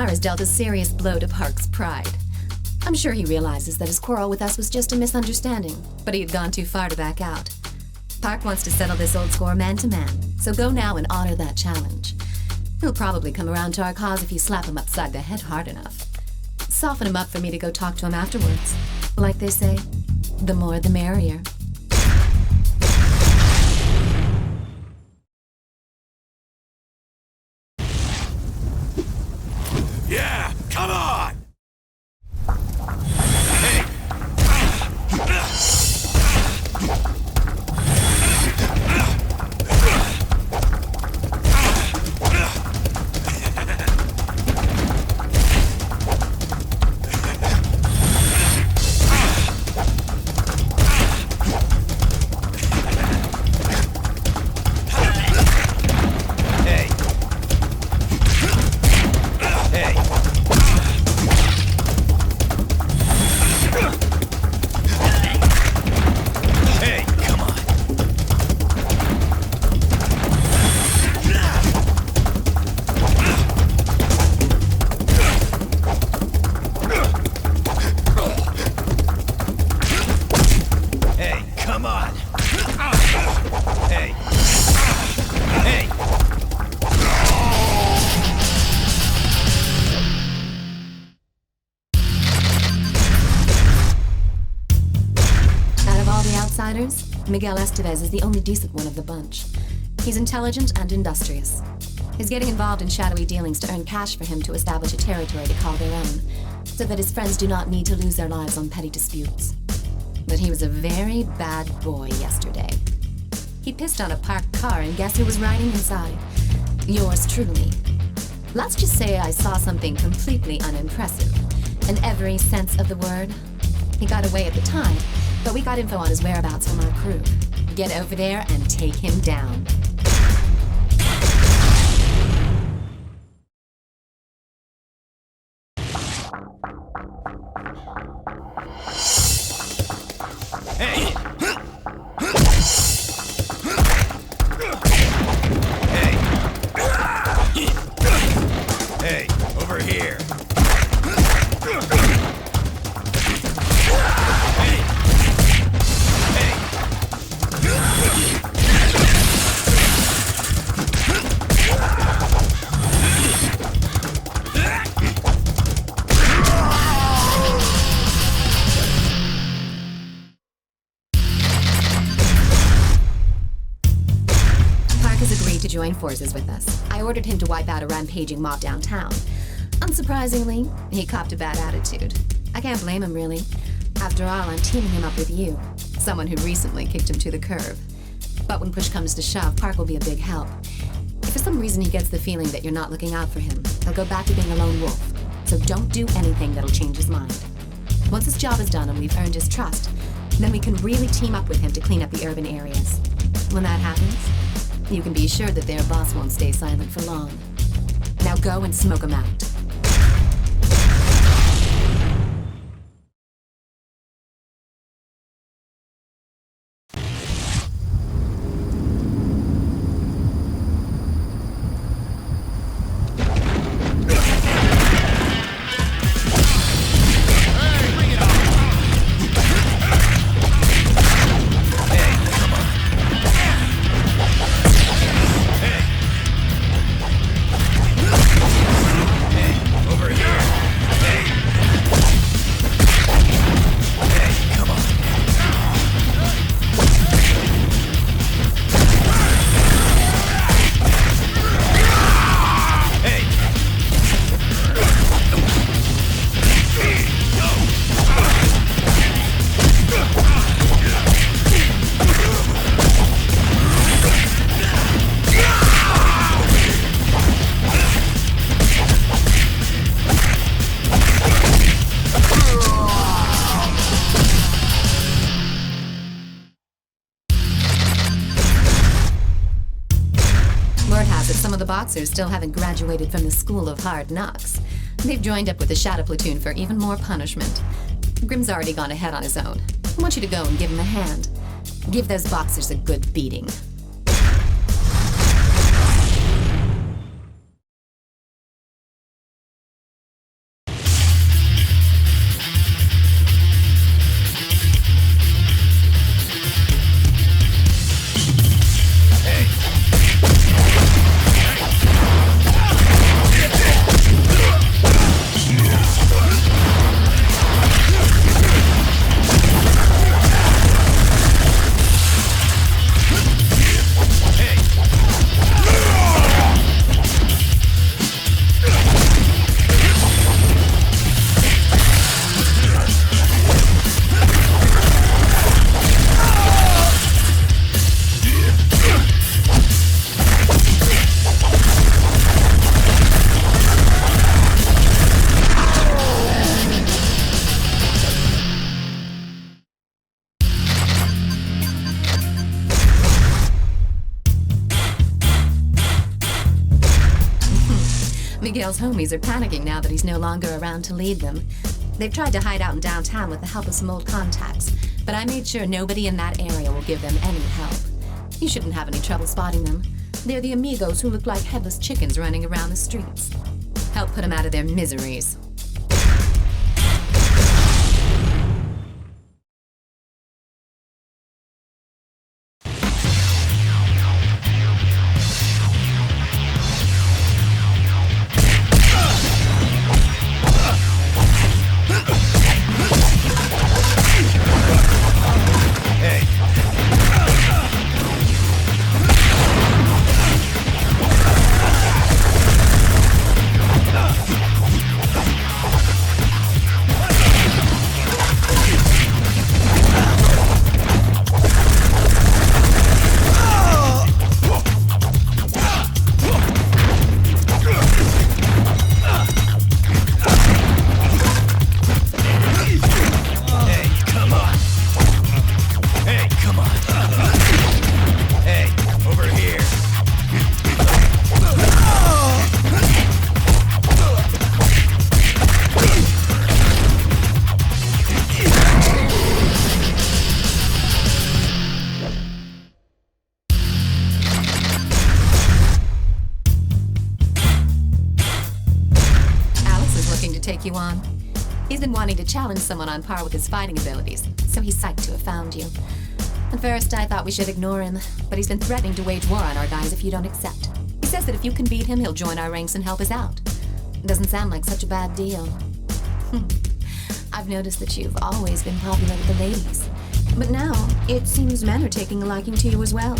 Has dealt a serious blow to Park's pride. I'm sure he realizes that his quarrel with us was just a misunderstanding, but he had gone too far to back out. Park wants to settle this old score man to man, so go now and honor that challenge. He'll probably come around to our cause if you slap him upside the head hard enough. Soften him up for me to go talk to him afterwards. Like they say, the more the merrier. Yeah, come on! Miguel Estevez is the only decent one of the bunch. He's intelligent and industrious. He's getting involved in shadowy dealings to earn cash for him to establish a territory to call their own, so that his friends do not need to lose their lives on petty disputes. But he was a very bad boy yesterday. He pissed on a parked car, and guess who was riding inside? Yours truly. Let's just say I saw something completely unimpressive, in every sense of the word. He got away at the time, but we got info on his whereabouts from our crew. Get over there and take him down. Hey! Hey! Hey, over here. Join forces with us. I ordered him to wipe out a rampaging mob downtown. Unsurprisingly, he copped a bad attitude. I can't blame him, really. After all, I'm teaming him up with you, someone who recently kicked him to the curb. But when push comes to shove, Park will be a big help. If for some reason he gets the feeling that you're not looking out for him, he'll go back to being a lone wolf. So don't do anything that'll change his mind. Once his job is done and we've earned his trust, then we can really team up with him to clean up the urban areas. When that happens, you can be sure that their boss won't stay silent for long. Now go and smoke them out. Boxers still haven't graduated from the School of Hard Knocks. They've joined up with the Shadow Platoon for even more punishment. Grim's already gone ahead on his own. I want you to go and give him a hand. Give those boxers a good beating. Miguel's homies are panicking now that he's no longer around to lead them. They've tried to hide out in downtown with the help of some old contacts, but I made sure nobody in that area will give them any help. You shouldn't have any trouble spotting them. They're the amigos who look like headless chickens running around the streets. Help put them out of their miseries. to take you on. He's been wanting to challenge someone on par with his fighting abilities, so he's psyched to have found you. At first, I thought we should ignore him, but he's been threatening to wage war on our guys if you don't accept. He says that if you can beat him, he'll join our ranks and help us out. Doesn't sound like such a bad deal. I've noticed that you've always been popular with the ladies, but now it seems men are taking a liking to you as well.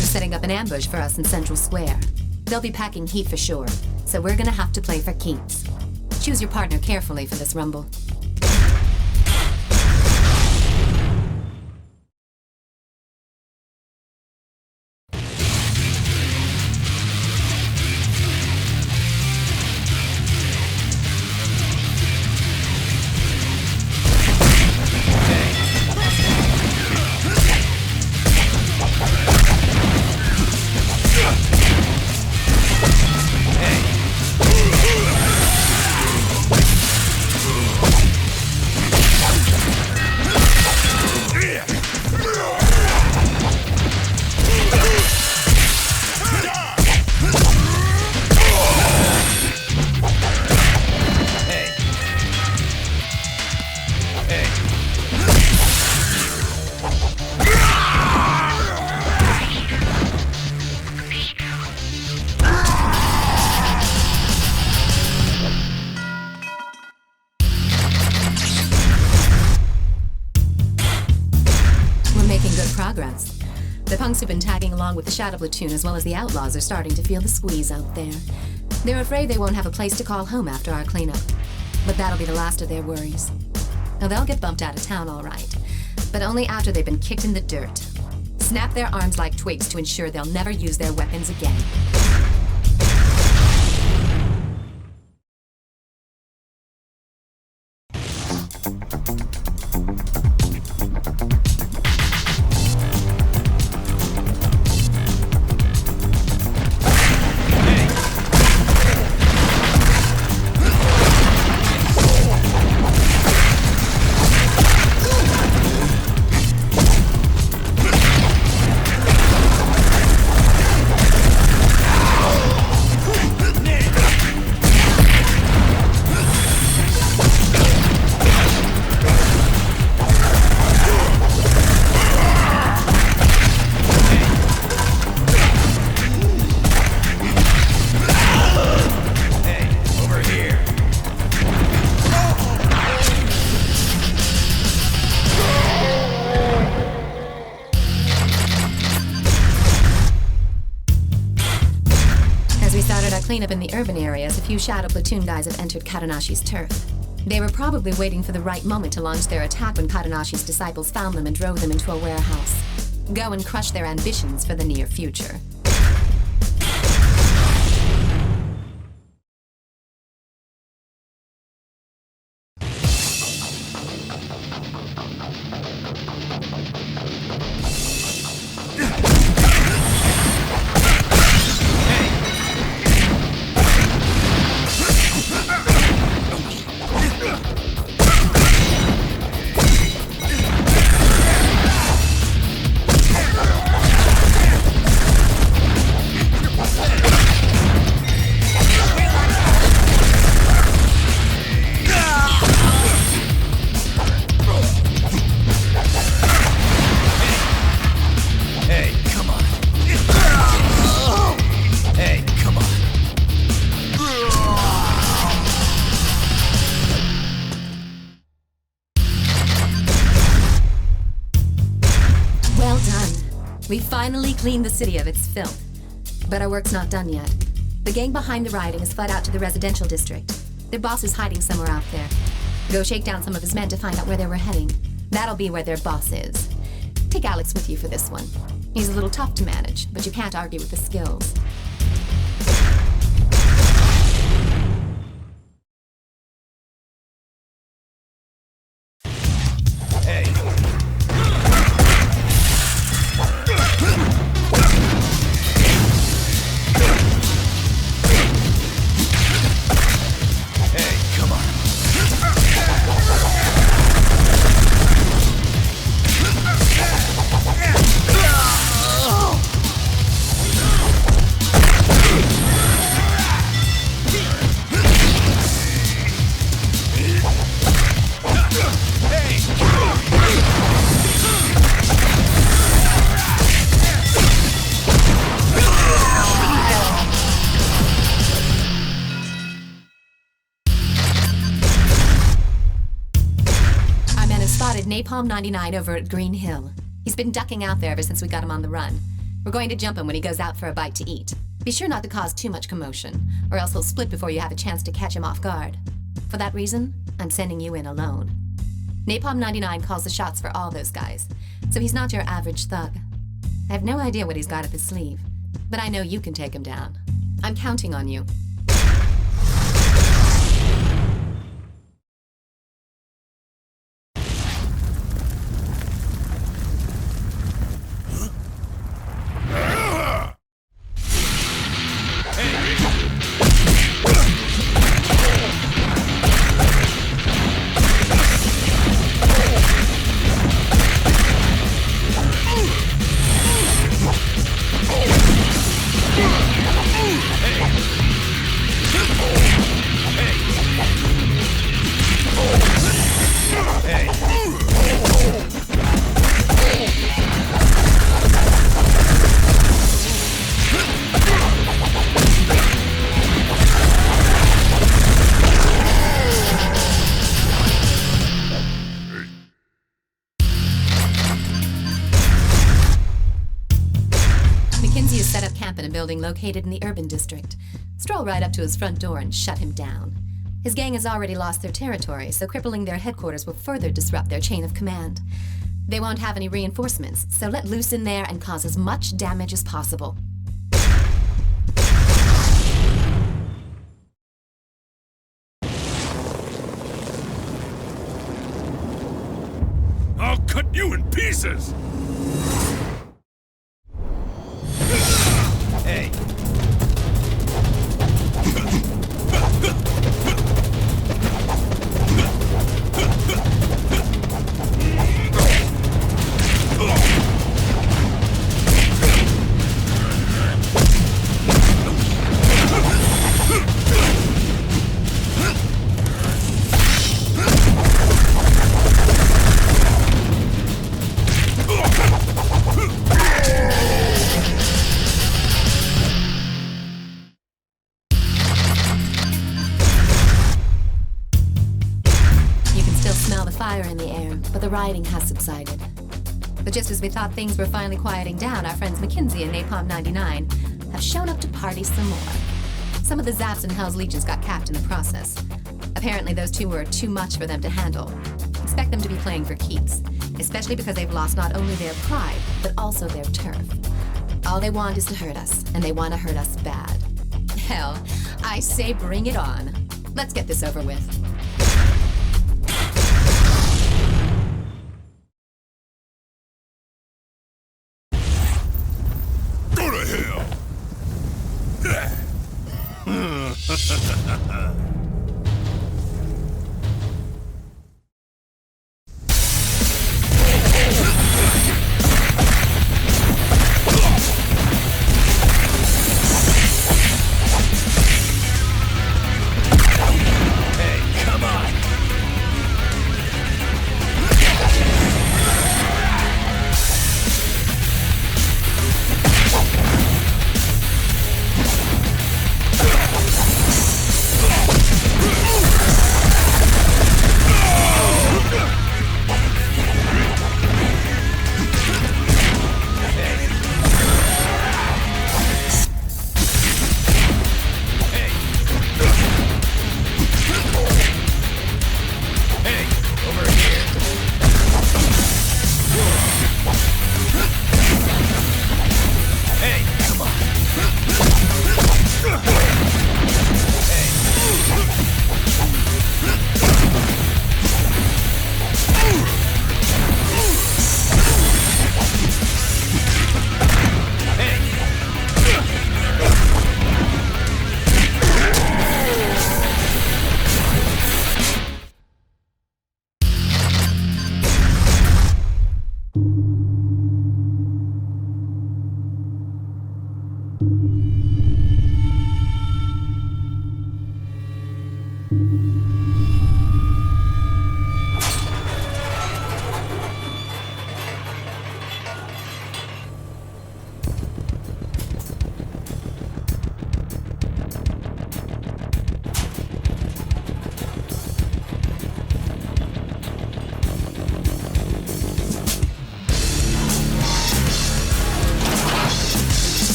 Setting up an ambush for us in Central Square. They'll be packing heat for sure, so we're gonna have to play for keeps. Choose your partner carefully for this rumble. The punks who've been tagging along with the Shadow Platoon as well as the Outlaws are starting to feel the squeeze out there. They're afraid they won't have a place to call home after our cleanup. But that'll be the last of their worries. Now they'll get bumped out of town all right, but only after they've been kicked in the dirt. Snap their arms like twigs to ensure they'll never use their weapons again. Cleanup in the urban areas, a few Shadow Platoon guys have entered Katanashi's turf. They were probably waiting for the right moment to launch their attack when Katanashi's disciples found them and drove them into a warehouse. Go and crush their ambitions for the near future. We finally cleaned the city of its filth. But our work's not done yet. The gang behind the rioting has fled out to the residential district. Their boss is hiding somewhere out there. Go shake down some of his men to find out where they were heading. That'll be where their boss is. Take Alex with you for this one. He's a little tough to manage, but you can't argue with the skills. Napalm 99 over at Green Hill. He's been ducking out there ever since we got him on the run. We're going to jump him when he goes out for a bite to eat. Be sure not to cause too much commotion, or else he'll split before you have a chance to catch him off guard. For that reason, I'm sending you in alone. Napalm 99 calls the shots for all those guys, so he's not your average thug. I have no idea what he's got up his sleeve, but I know you can take him down. I'm counting on you. Building located in the urban district. Stroll right up to his front door and shut him down. His gang has already lost their territory, so crippling their headquarters will further disrupt their chain of command. They won't have any reinforcements, so let loose in there and cause as much damage as possible. I'll cut you in pieces! Hey. In the air, but the rioting has subsided. But just as we thought things were finally quieting down, our friends McKinsey and Napalm 99 have shown up to party some more. Some of the Zaps and Hell's Legions got capped in the process. Apparently those two were too much for them to handle. Expect them to be playing for keeps, especially because they've lost not only their pride, but also their turf. All they want is to hurt us, and they want to hurt us bad. Hell, I say bring it on. Let's get this over with. Hey.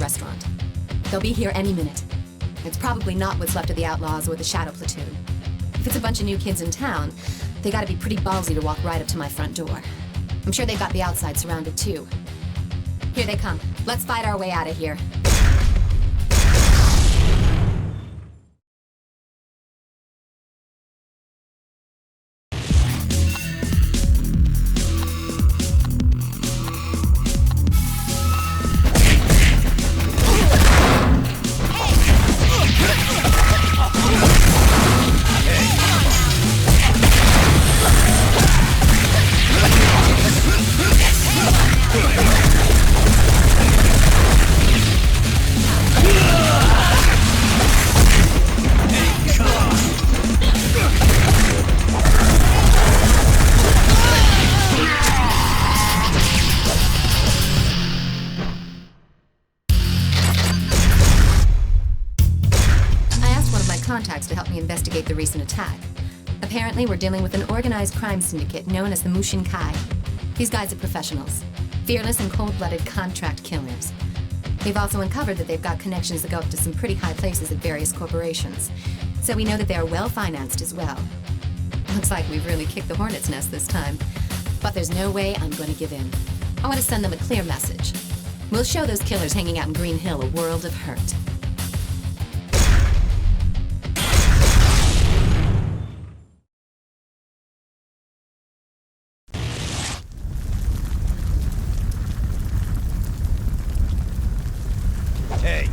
restaurant. They'll be here any minute. It's probably not what's left of the Outlaws or the Shadow Platoon. If it's a bunch of new kids in town, they gotta be pretty ballsy to walk right up to my front door. I'm sure they've got the outside surrounded too. Here they come. Let's fight our way out of here. To help me investigate the recent attack. Apparently, we're dealing with an organized crime syndicate known as the Mushin Kai. These guys are professionals, fearless and cold-blooded contract killers. We've also uncovered that they've got connections that go up to some pretty high places at various corporations, so we know that they are well-financed as well. Looks like we've really kicked the hornet's nest this time, but there's no way I'm going to give in. I want to send them a clear message. We'll show those killers hanging out in Green Hill a world of hurt. Hey.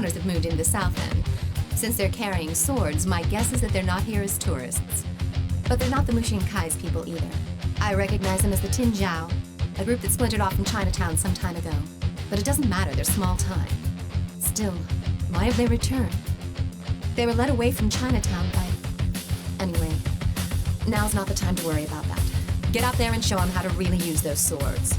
Have moved into the South End. Since they're carrying swords, my guess is that they're not here as tourists. But they're not the Mushin Kai's people either. I recognize them as the Tin Jiao, a group that splintered off from Chinatown some time ago. But it doesn't matter, they're small time. Still, why have they returned? They were led away from Chinatown by... Anyway, now's not the time to worry about that. Get out there and show them how to really use those swords.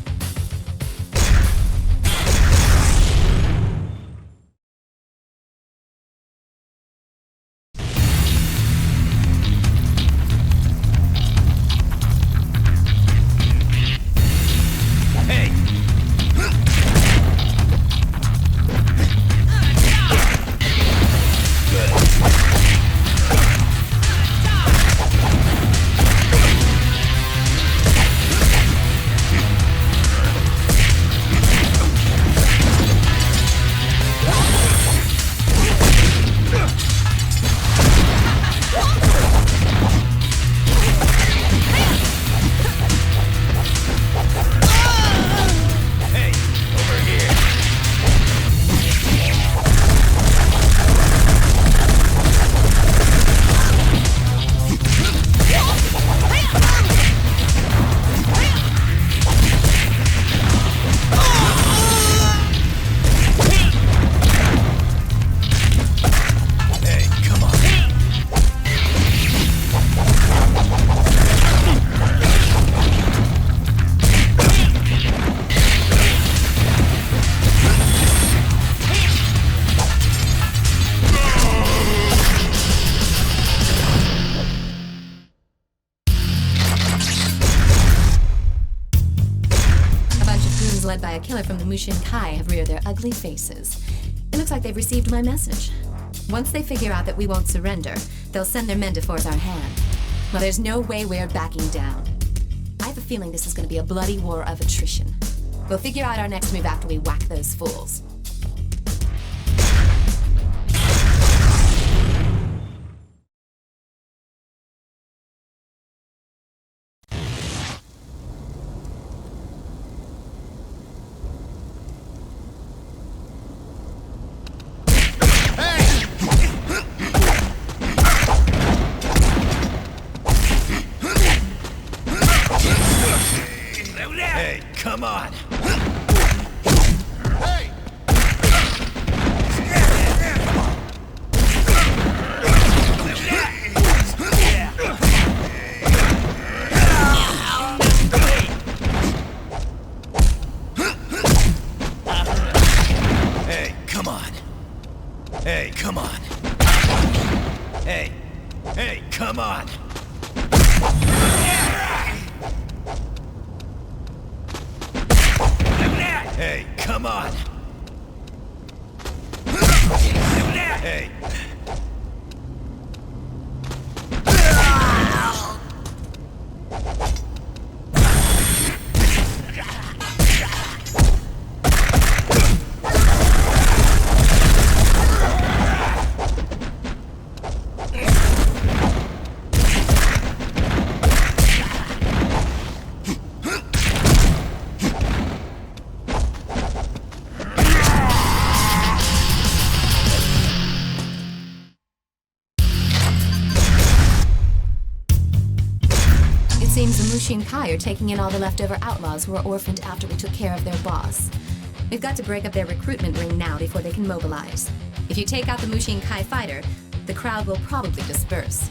Led by a killer from the Mushin Kai have reared their ugly faces. It looks like they've received my message. Once they figure out that we won't surrender, they'll send their men to force our hand. Well, there's no way we're backing down. I have a feeling this is going to be a bloody war of attrition. We'll figure out our next move after we whack those fools. Hey, come on! Hey! Hey, come on! Hey, come on! Hey! Hey, come on! Hey, come on! Hey! Seems the Mushin Kai are taking in all the leftover outlaws who were orphaned after we took care of their boss. We've got to break up their recruitment ring now before they can mobilize. If you take out the Mushin Kai fighter, the crowd will probably disperse.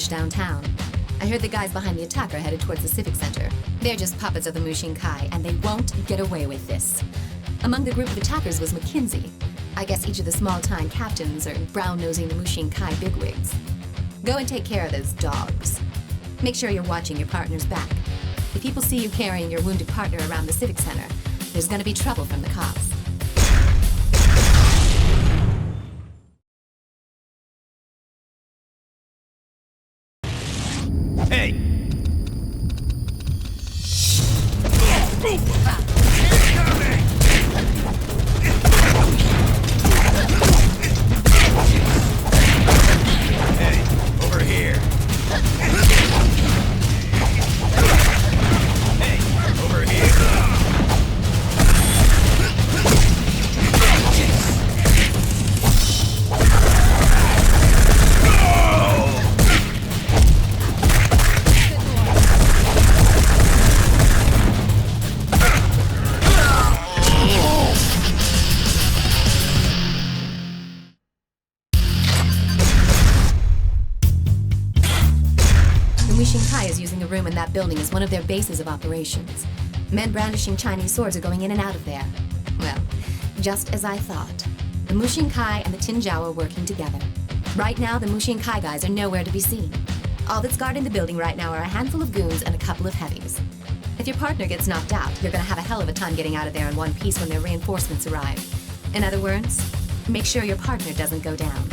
Downtown. I heard the guys behind the attack are headed towards the Civic Center. They're just puppets of the Mushin Kai, and they won't get away with this. Among the group of attackers was McKinsey. I guess each of the small-time captains are brown-nosing the Mushin Kai bigwigs. Go and take care of those dogs. Make sure you're watching your partner's back. If people see you carrying your wounded partner around the Civic Center, there's gonna be trouble from the cops. Hey! Hey, over here. Hey, over here. Mushin Kai is using a room in that building as one of their bases of operations. Men brandishing Chinese swords are going in and out of there. Well, just as I thought. The Mushin Kai and the Tinjiao are working together. Right now, the Mushin Kai guys are nowhere to be seen. All that's guarding the building right now are a handful of goons and a couple of heavies. If your partner gets knocked out, you're gonna have a hell of a time getting out of there in one piece when their reinforcements arrive. In other words, make sure your partner doesn't go down.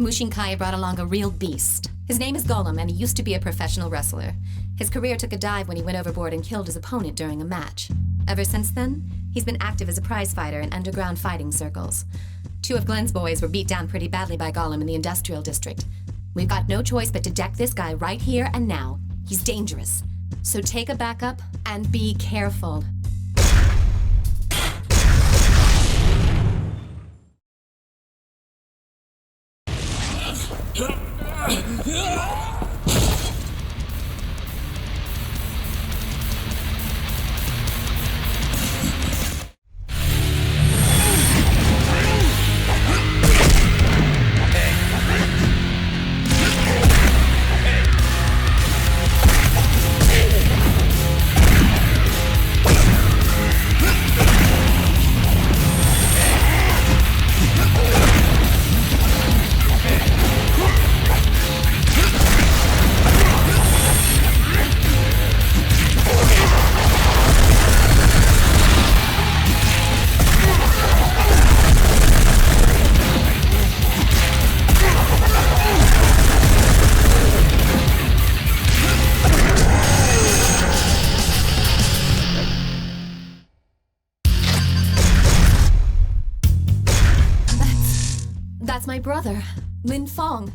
Mushin Kai brought along a real beast. His name is Golem, and he used to be a professional wrestler. His career took a dive when he went overboard and killed his opponent during a match. Ever since then, he's been active as a prize fighter in underground fighting circles. 2 of Glenn's boys were beat down pretty badly by Golem in the industrial district. We've got no choice but to deck this guy right here and now. He's dangerous. So take a backup and be careful. That's my brother, Lin Fong.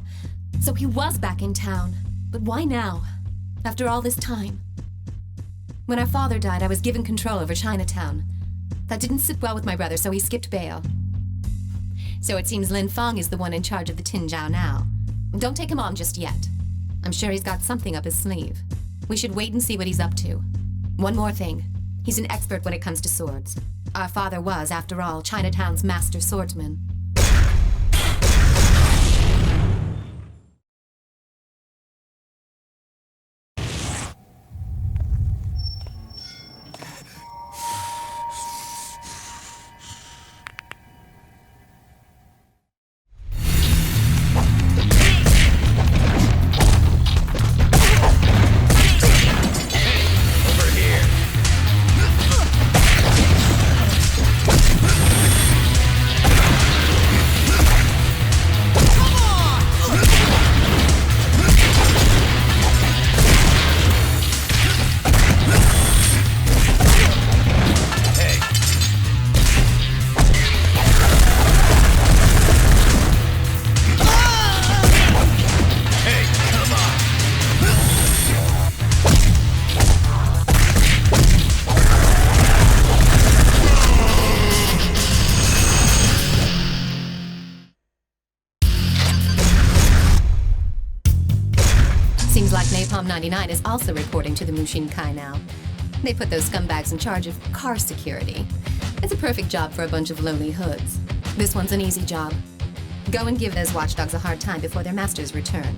So he was back in town. But why now? After all this time? When our father died, I was given control over Chinatown. That didn't sit well with my brother, so he skipped bail. So it seems Lin Fong is the one in charge of the Tinjiao now. Don't take him on just yet. I'm sure he's got something up his sleeve. We should wait and see what he's up to. One more thing. He's an expert when it comes to swords. Our father was, after all, Chinatown's master swordsman. Seems like Napalm 99 is also reporting to the Mushin Kai now. They put those scumbags in charge of car security. It's a perfect job for a bunch of lowly hoods. This one's an easy job. Go and give those watchdogs a hard time before their masters return.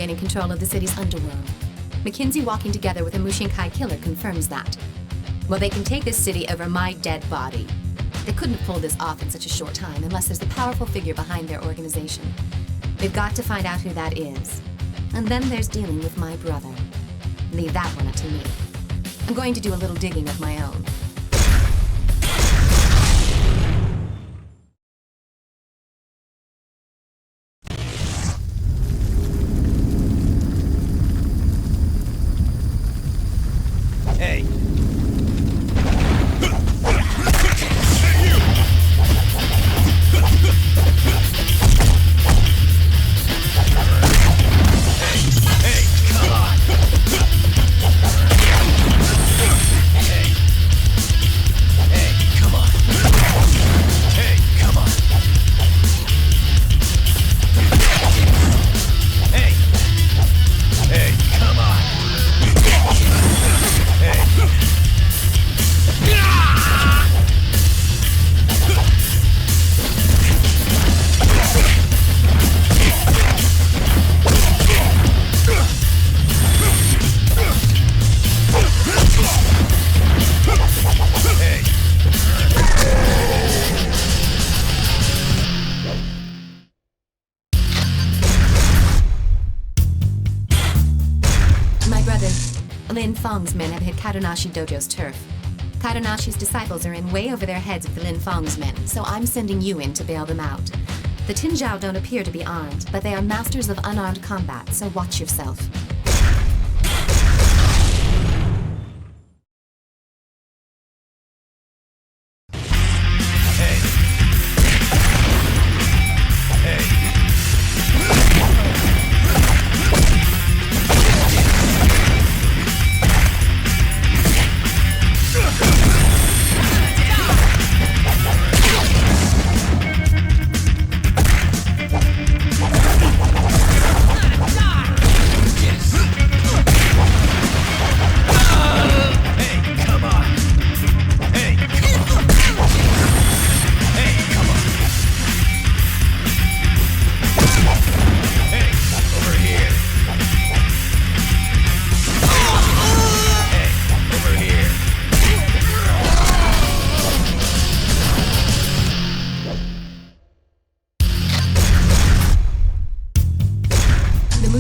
gaining control of the city's underworld. McKinsey walking together with a Mushinkai killer confirms that. Well, they can take this city over my dead body. They couldn't have pulled this off in such a short time unless there's a powerful figure behind their organization. They've got to find out who that is. And then there's dealing with my brother. Leave that one up to me. I'm going to do a little digging of my own. Hey. Lin Feng's men have hit Kadonashi Dojo's turf. Kadonashi's disciples are in way over their heads with the Lin Feng's men, so I'm sending you in to bail them out. The Tinjiao don't appear to be armed, but they are masters of unarmed combat, so watch yourself.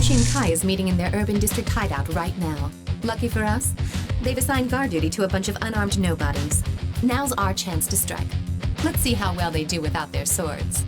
Mushinkai is meeting in their urban district hideout right now. Lucky for us, they've assigned guard duty to a bunch of unarmed nobodies. Now's our chance to strike. Let's see how well they do without their swords.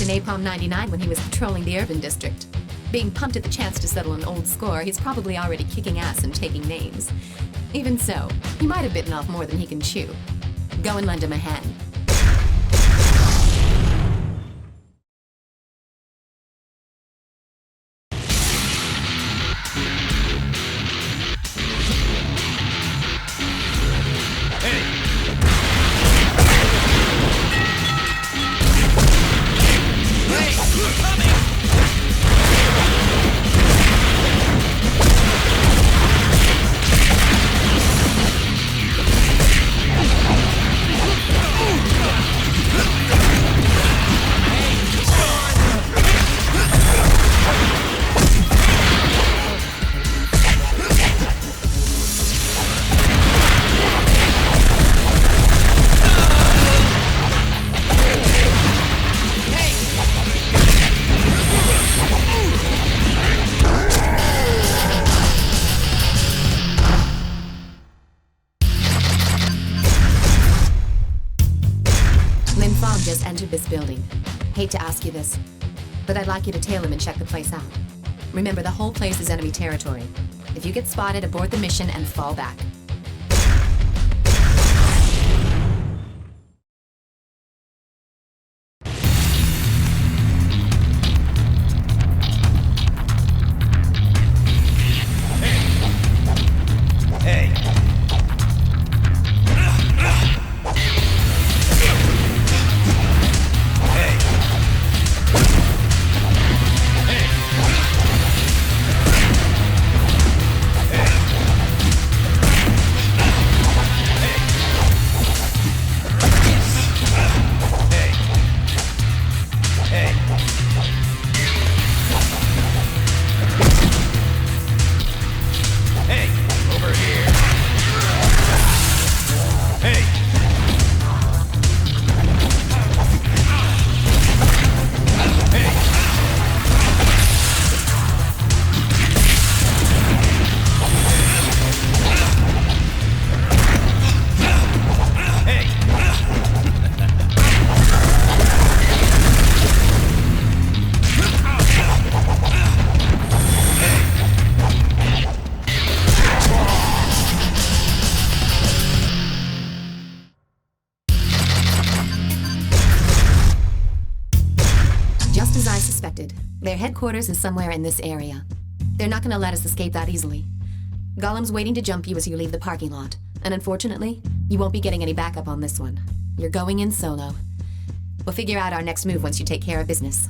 Napalm 99 when he was patrolling the urban district. Being pumped at the chance to settle an old score, he's probably already kicking ass and taking names. Even so, he might have bitten off more than he can chew. Go and lend him a hand. Hate to ask you this, but I'd like you to tail him and check the place out. Remember, the whole place is enemy territory. If you get spotted, abort the mission and fall back. Their headquarters is somewhere in this area. They're not gonna let us escape that easily. Golem's waiting to jump you as you leave the parking lot, and unfortunately, you won't be getting any backup on this one. You're going in solo. We'll figure out our next move once you take care of business.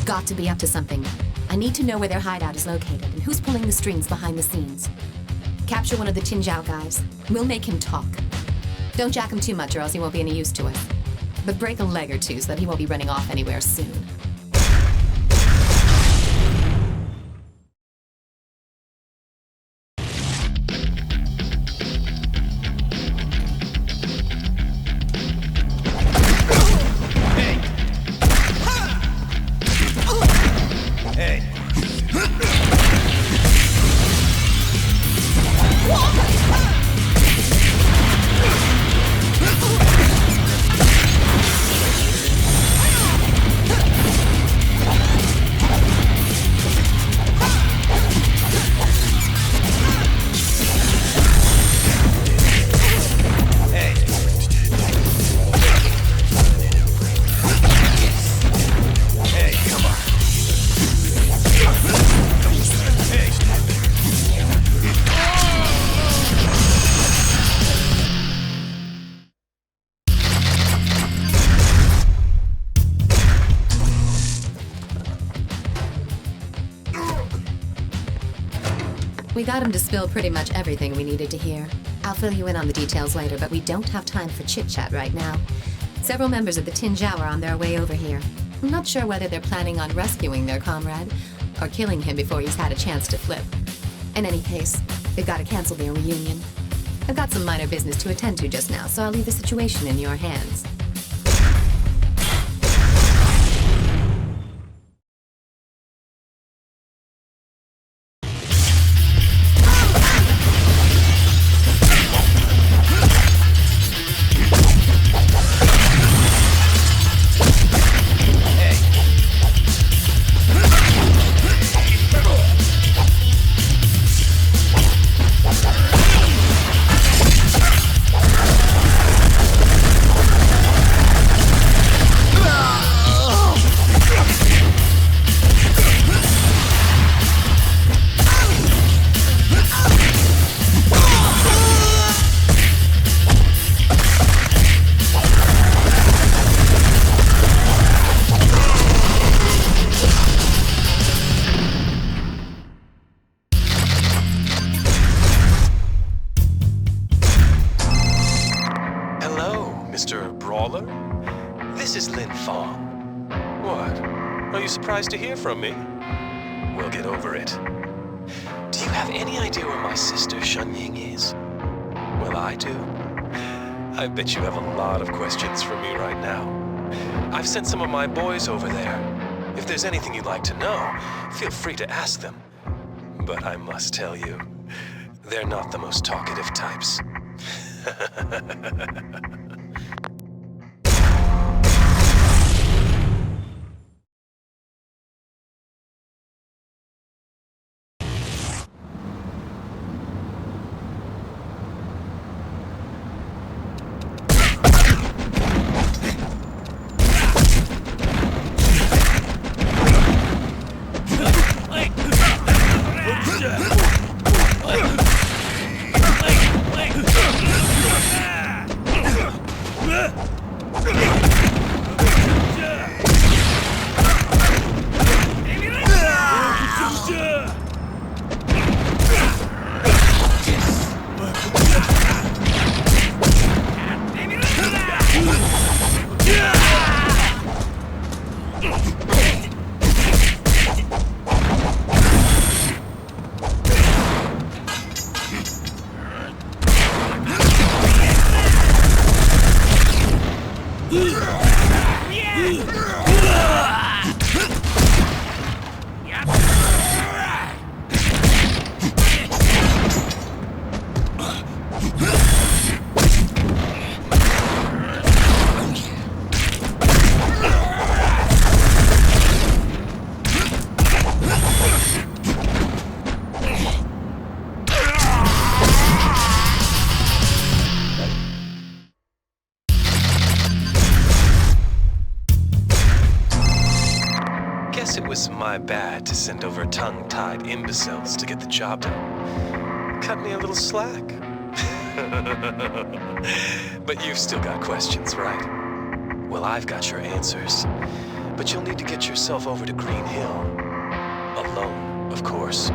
Got to be up to something. I need to know where their hideout is located and who's pulling the strings behind the scenes. Capture one of the Tinjiao guys. We'll make him talk. Don't jack him too much or else he won't be any use to us. But break a leg or two so that he won't be running off anywhere soon. We got him to spill pretty much everything we needed to hear. I'll fill you in on the details later, but we don't have time for chit-chat right now. Several members of the Tinjiao are on their way over here. I'm not sure whether they're planning on rescuing their comrade or killing him before he's had a chance to flip. In any case, they've got to cancel their reunion. I've got some minor business to attend to just now, so I'll leave the situation in your hands. Hey! you surprised to hear from me? We'll get over it. Do you have any idea where my sister Shenying is? Well, I do. I bet you have a lot of questions for me right now. I've sent some of my boys over there. If there's anything you'd like to know, feel free to ask them. But I must tell you, they're not the most talkative types. My bad to send over tongue-tied imbeciles to get the job done. Cut me a little slack. But you've still got questions, right? Well, I've got your answers. But you'll need to get yourself over to Green Hill. Alone, of course.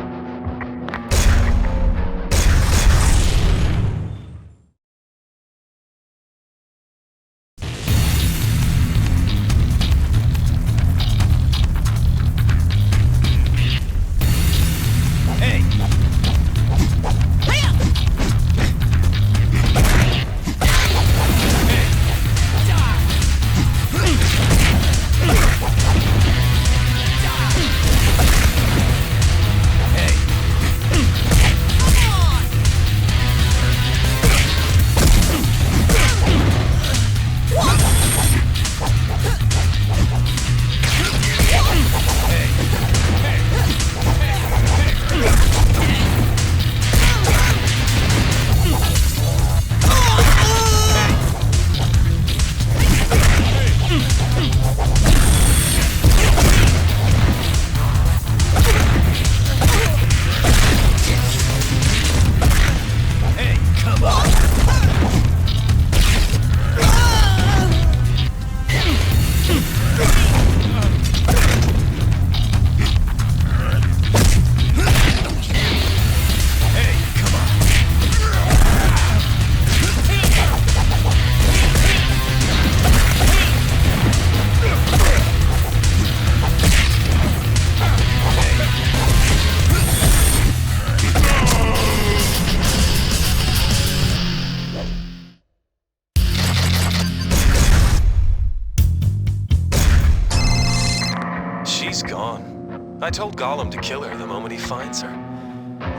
I told Gollum to kill her the moment he finds her.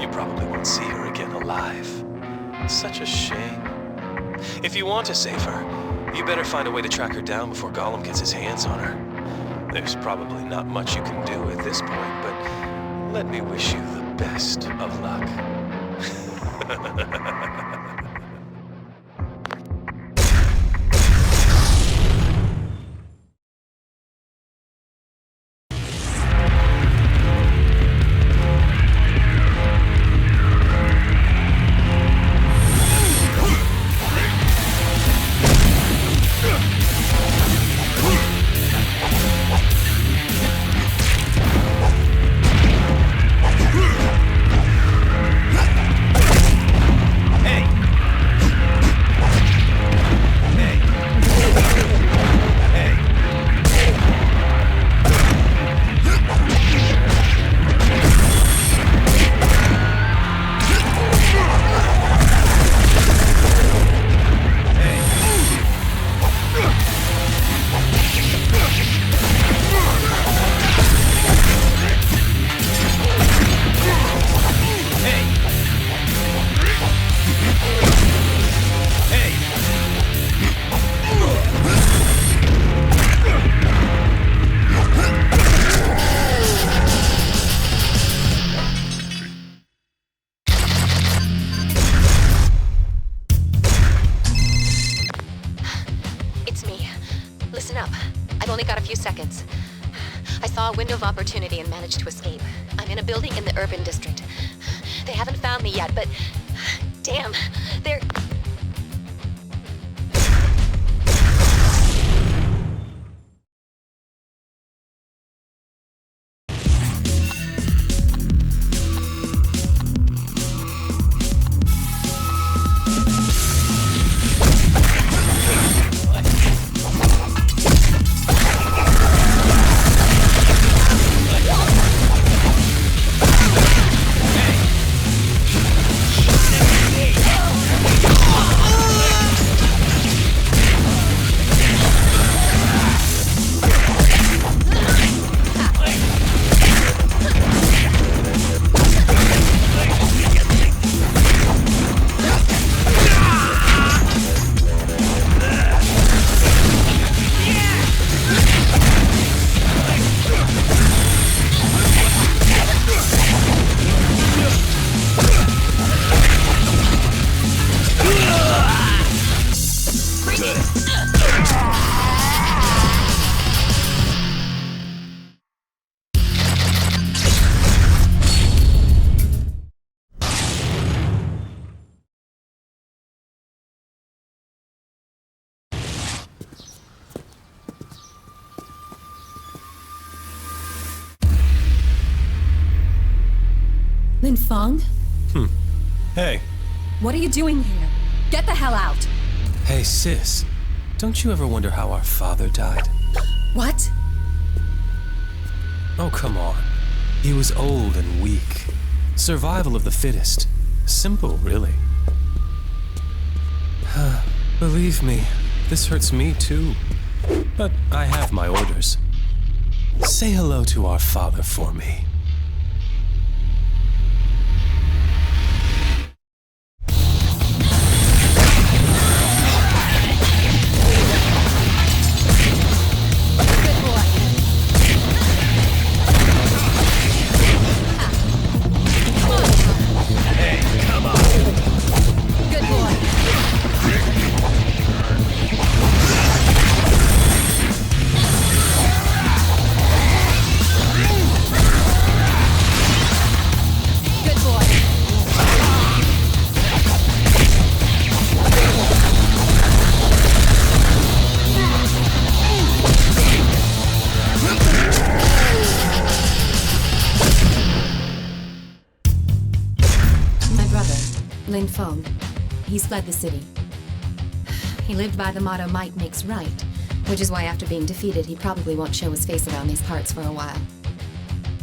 You probably won't see her again alive. Such a shame. If you want to save her, you better find a way to track her down before Gollum gets his hands on her. There's probably not much you can do at this point, but let me wish you the best of luck. Hey! Yes. I saw a window of opportunity and managed to escape. I'm in a building in the urban district. They haven't found me yet, but... damn, they're... Lin Feng? Hey. What are you doing here? Get the hell out! Hey, sis. Don't you ever wonder how our father died? What? Oh, come on. He was old and weak. Survival of the fittest. Simple, really. Believe me, this hurts me too. But I have my orders. Say hello to our father for me. Lin Feng. He's fled the city. He lived by the motto, might makes right, which is why after being defeated, he probably won't show his face around these parts for a while.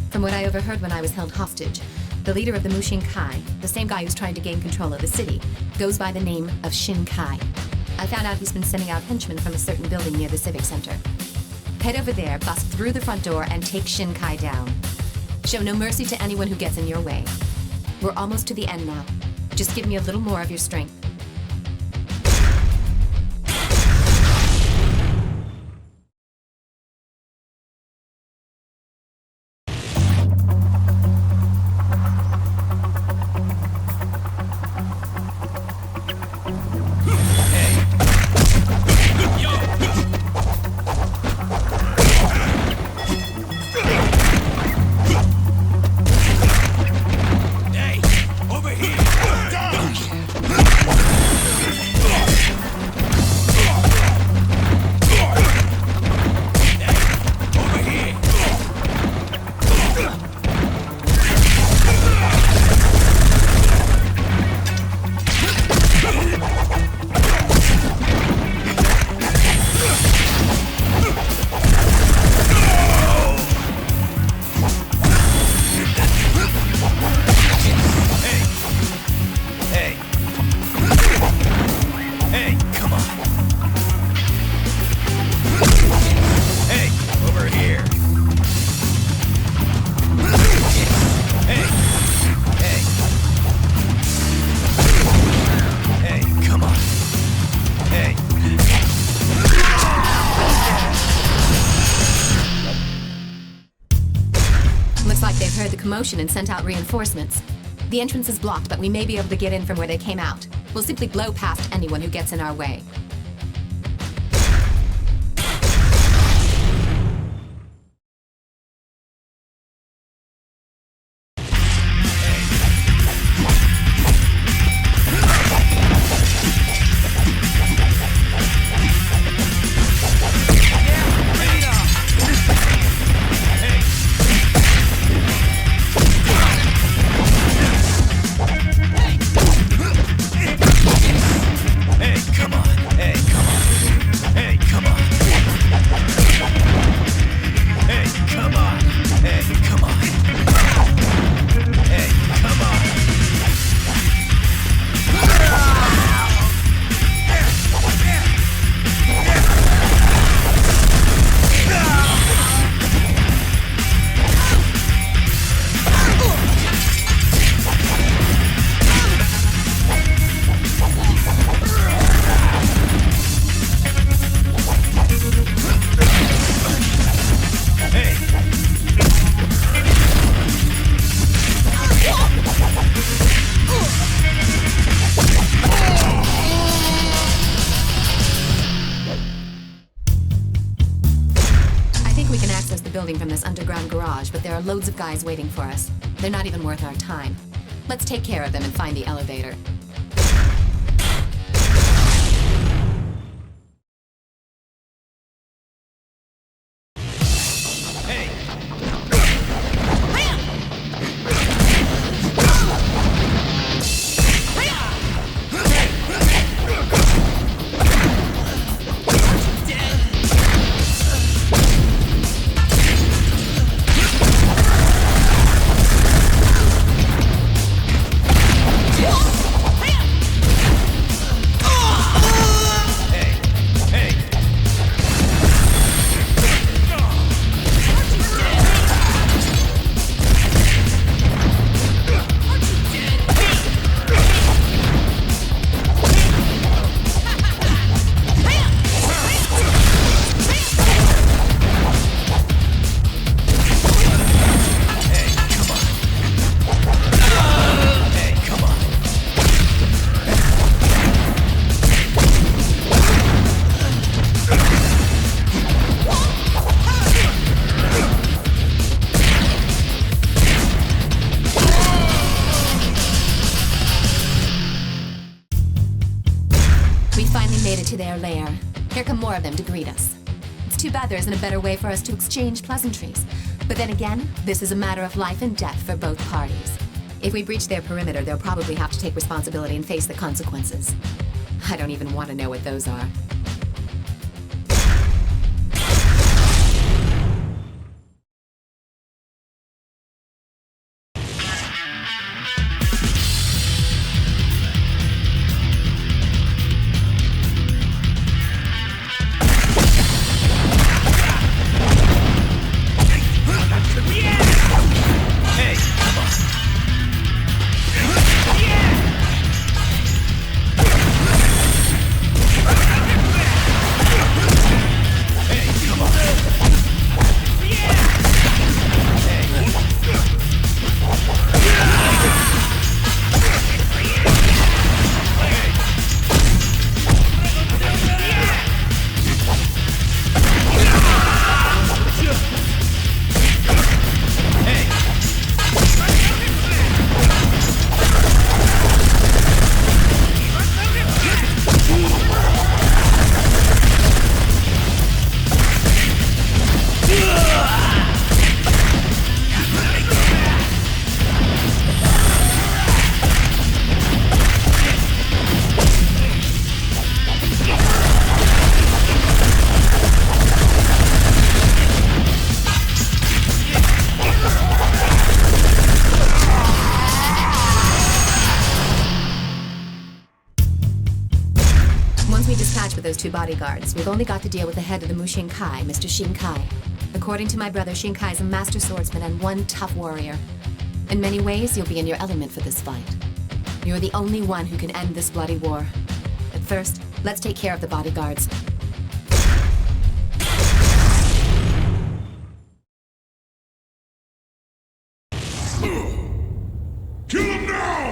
From what I overheard when I was held hostage, the leader of the Mushin Kai, the same guy who's trying to gain control of the city, goes by the name of Shin Kai. I found out he's been sending out henchmen from a certain building near the Civic Center. Head over there, bust through the front door, and take Shin Kai down. Show no mercy to anyone who gets in your way. We're almost to the end now. Just give me a little more of your strength. Commotion and sent out reinforcements. The entrance is blocked, but we may be able to get in from where they came out. We'll simply blow past anyone who gets in our way. escaping from this underground garage, but there are loads of guys waiting for us. They're not even worth our time. Let's take care of them and find the elevator. To their lair. Here come more of them to greet us. It's too bad there isn't a better way for us to exchange pleasantries. But then again, this is a matter of life and death for both parties. If we breach their perimeter, they'll probably have to take responsibility and face the consequences. I don't even want to know what those are. Those two bodyguards. We've only got to deal with the head of the Mushinkai, Mr. Shinkai. According to my brother, Shinkai is a master swordsman and one tough warrior. In many ways, you'll be in your element for this fight. You're the only one who can end this bloody war. But first, let's take care of the bodyguards. Kill him now!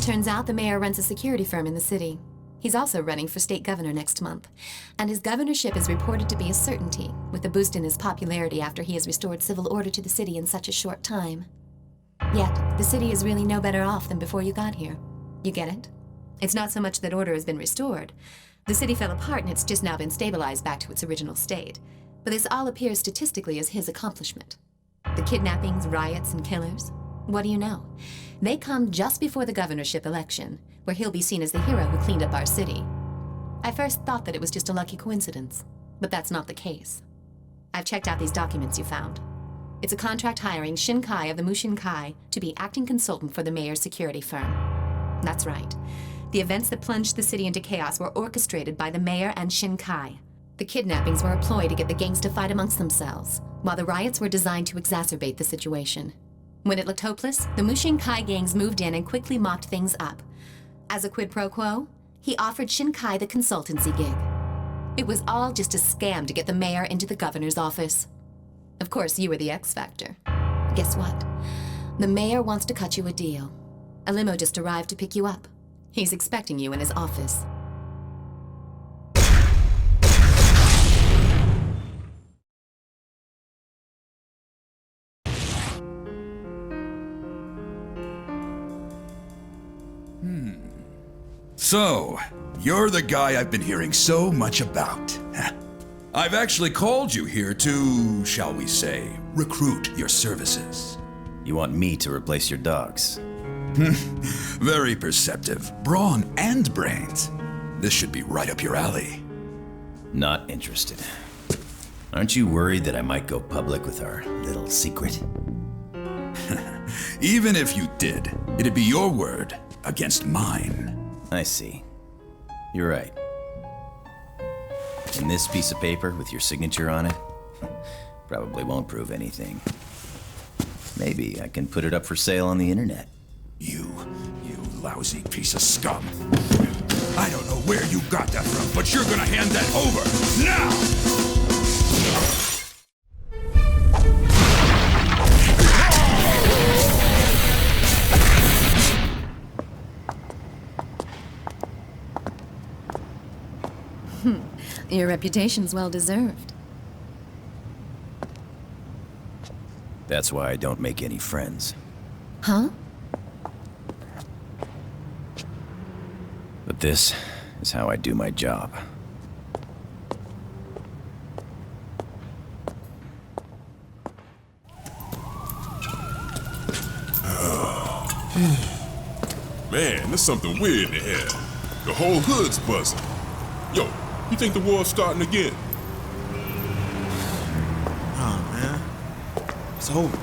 Turns out the mayor runs a security firm in the city. He's also running for state governor next month. And his governorship is reported to be a certainty, with a boost in his popularity after he has restored civil order to the city in such a short time. Yet, the city is really no better off than before you got here. You get it? It's not so much that order has been restored. The city fell apart and it's just now been stabilized back to its original state. But this all appears statistically as his accomplishment. The kidnappings, riots, and killers? What do you know? They come just before the governorship election, where he'll be seen as the hero who cleaned up our city. I first thought that it was just a lucky coincidence, but that's not the case. I've checked out these documents you found. It's a contract hiring Shinkai of the Mushinkai to be acting consultant for the mayor's security firm. That's right. The events that plunged the city into chaos were orchestrated by the mayor and Shinkai. The kidnappings were a ploy to get the gangs to fight amongst themselves, while the riots were designed to exacerbate the situation. When it looked hopeless, the Mushinkai gangs moved in and quickly mopped things up. As a quid pro quo, he offered Shinkai the consultancy gig. It was all just a scam to get the mayor into the governor's office. Of course, you were the X factor. Guess what? The mayor wants to cut you a deal. A limo just arrived to pick you up. He's expecting you in his office. So, you're the guy I've been hearing so much about. I've actually called you here to, shall we say, recruit your services. You want me to replace your dogs? Very perceptive. Brawn and brains. This should be right up your alley. Not interested. Aren't you worried that I might go public with our little secret? Even if you did, it'd be your word against mine. I see. You're right. And this piece of paper with your signature on it probably won't prove anything. Maybe I can put it up for sale on the internet. You lousy piece of scum. I don't know where you got that from, but you're gonna hand that over now! Your reputation's well deserved. That's why I don't make any friends. Huh? But this is how I do my job. Man, there's something weird in the air. The whole hood's buzzing. Yo, you think the war's starting again? Nah, man. It's over.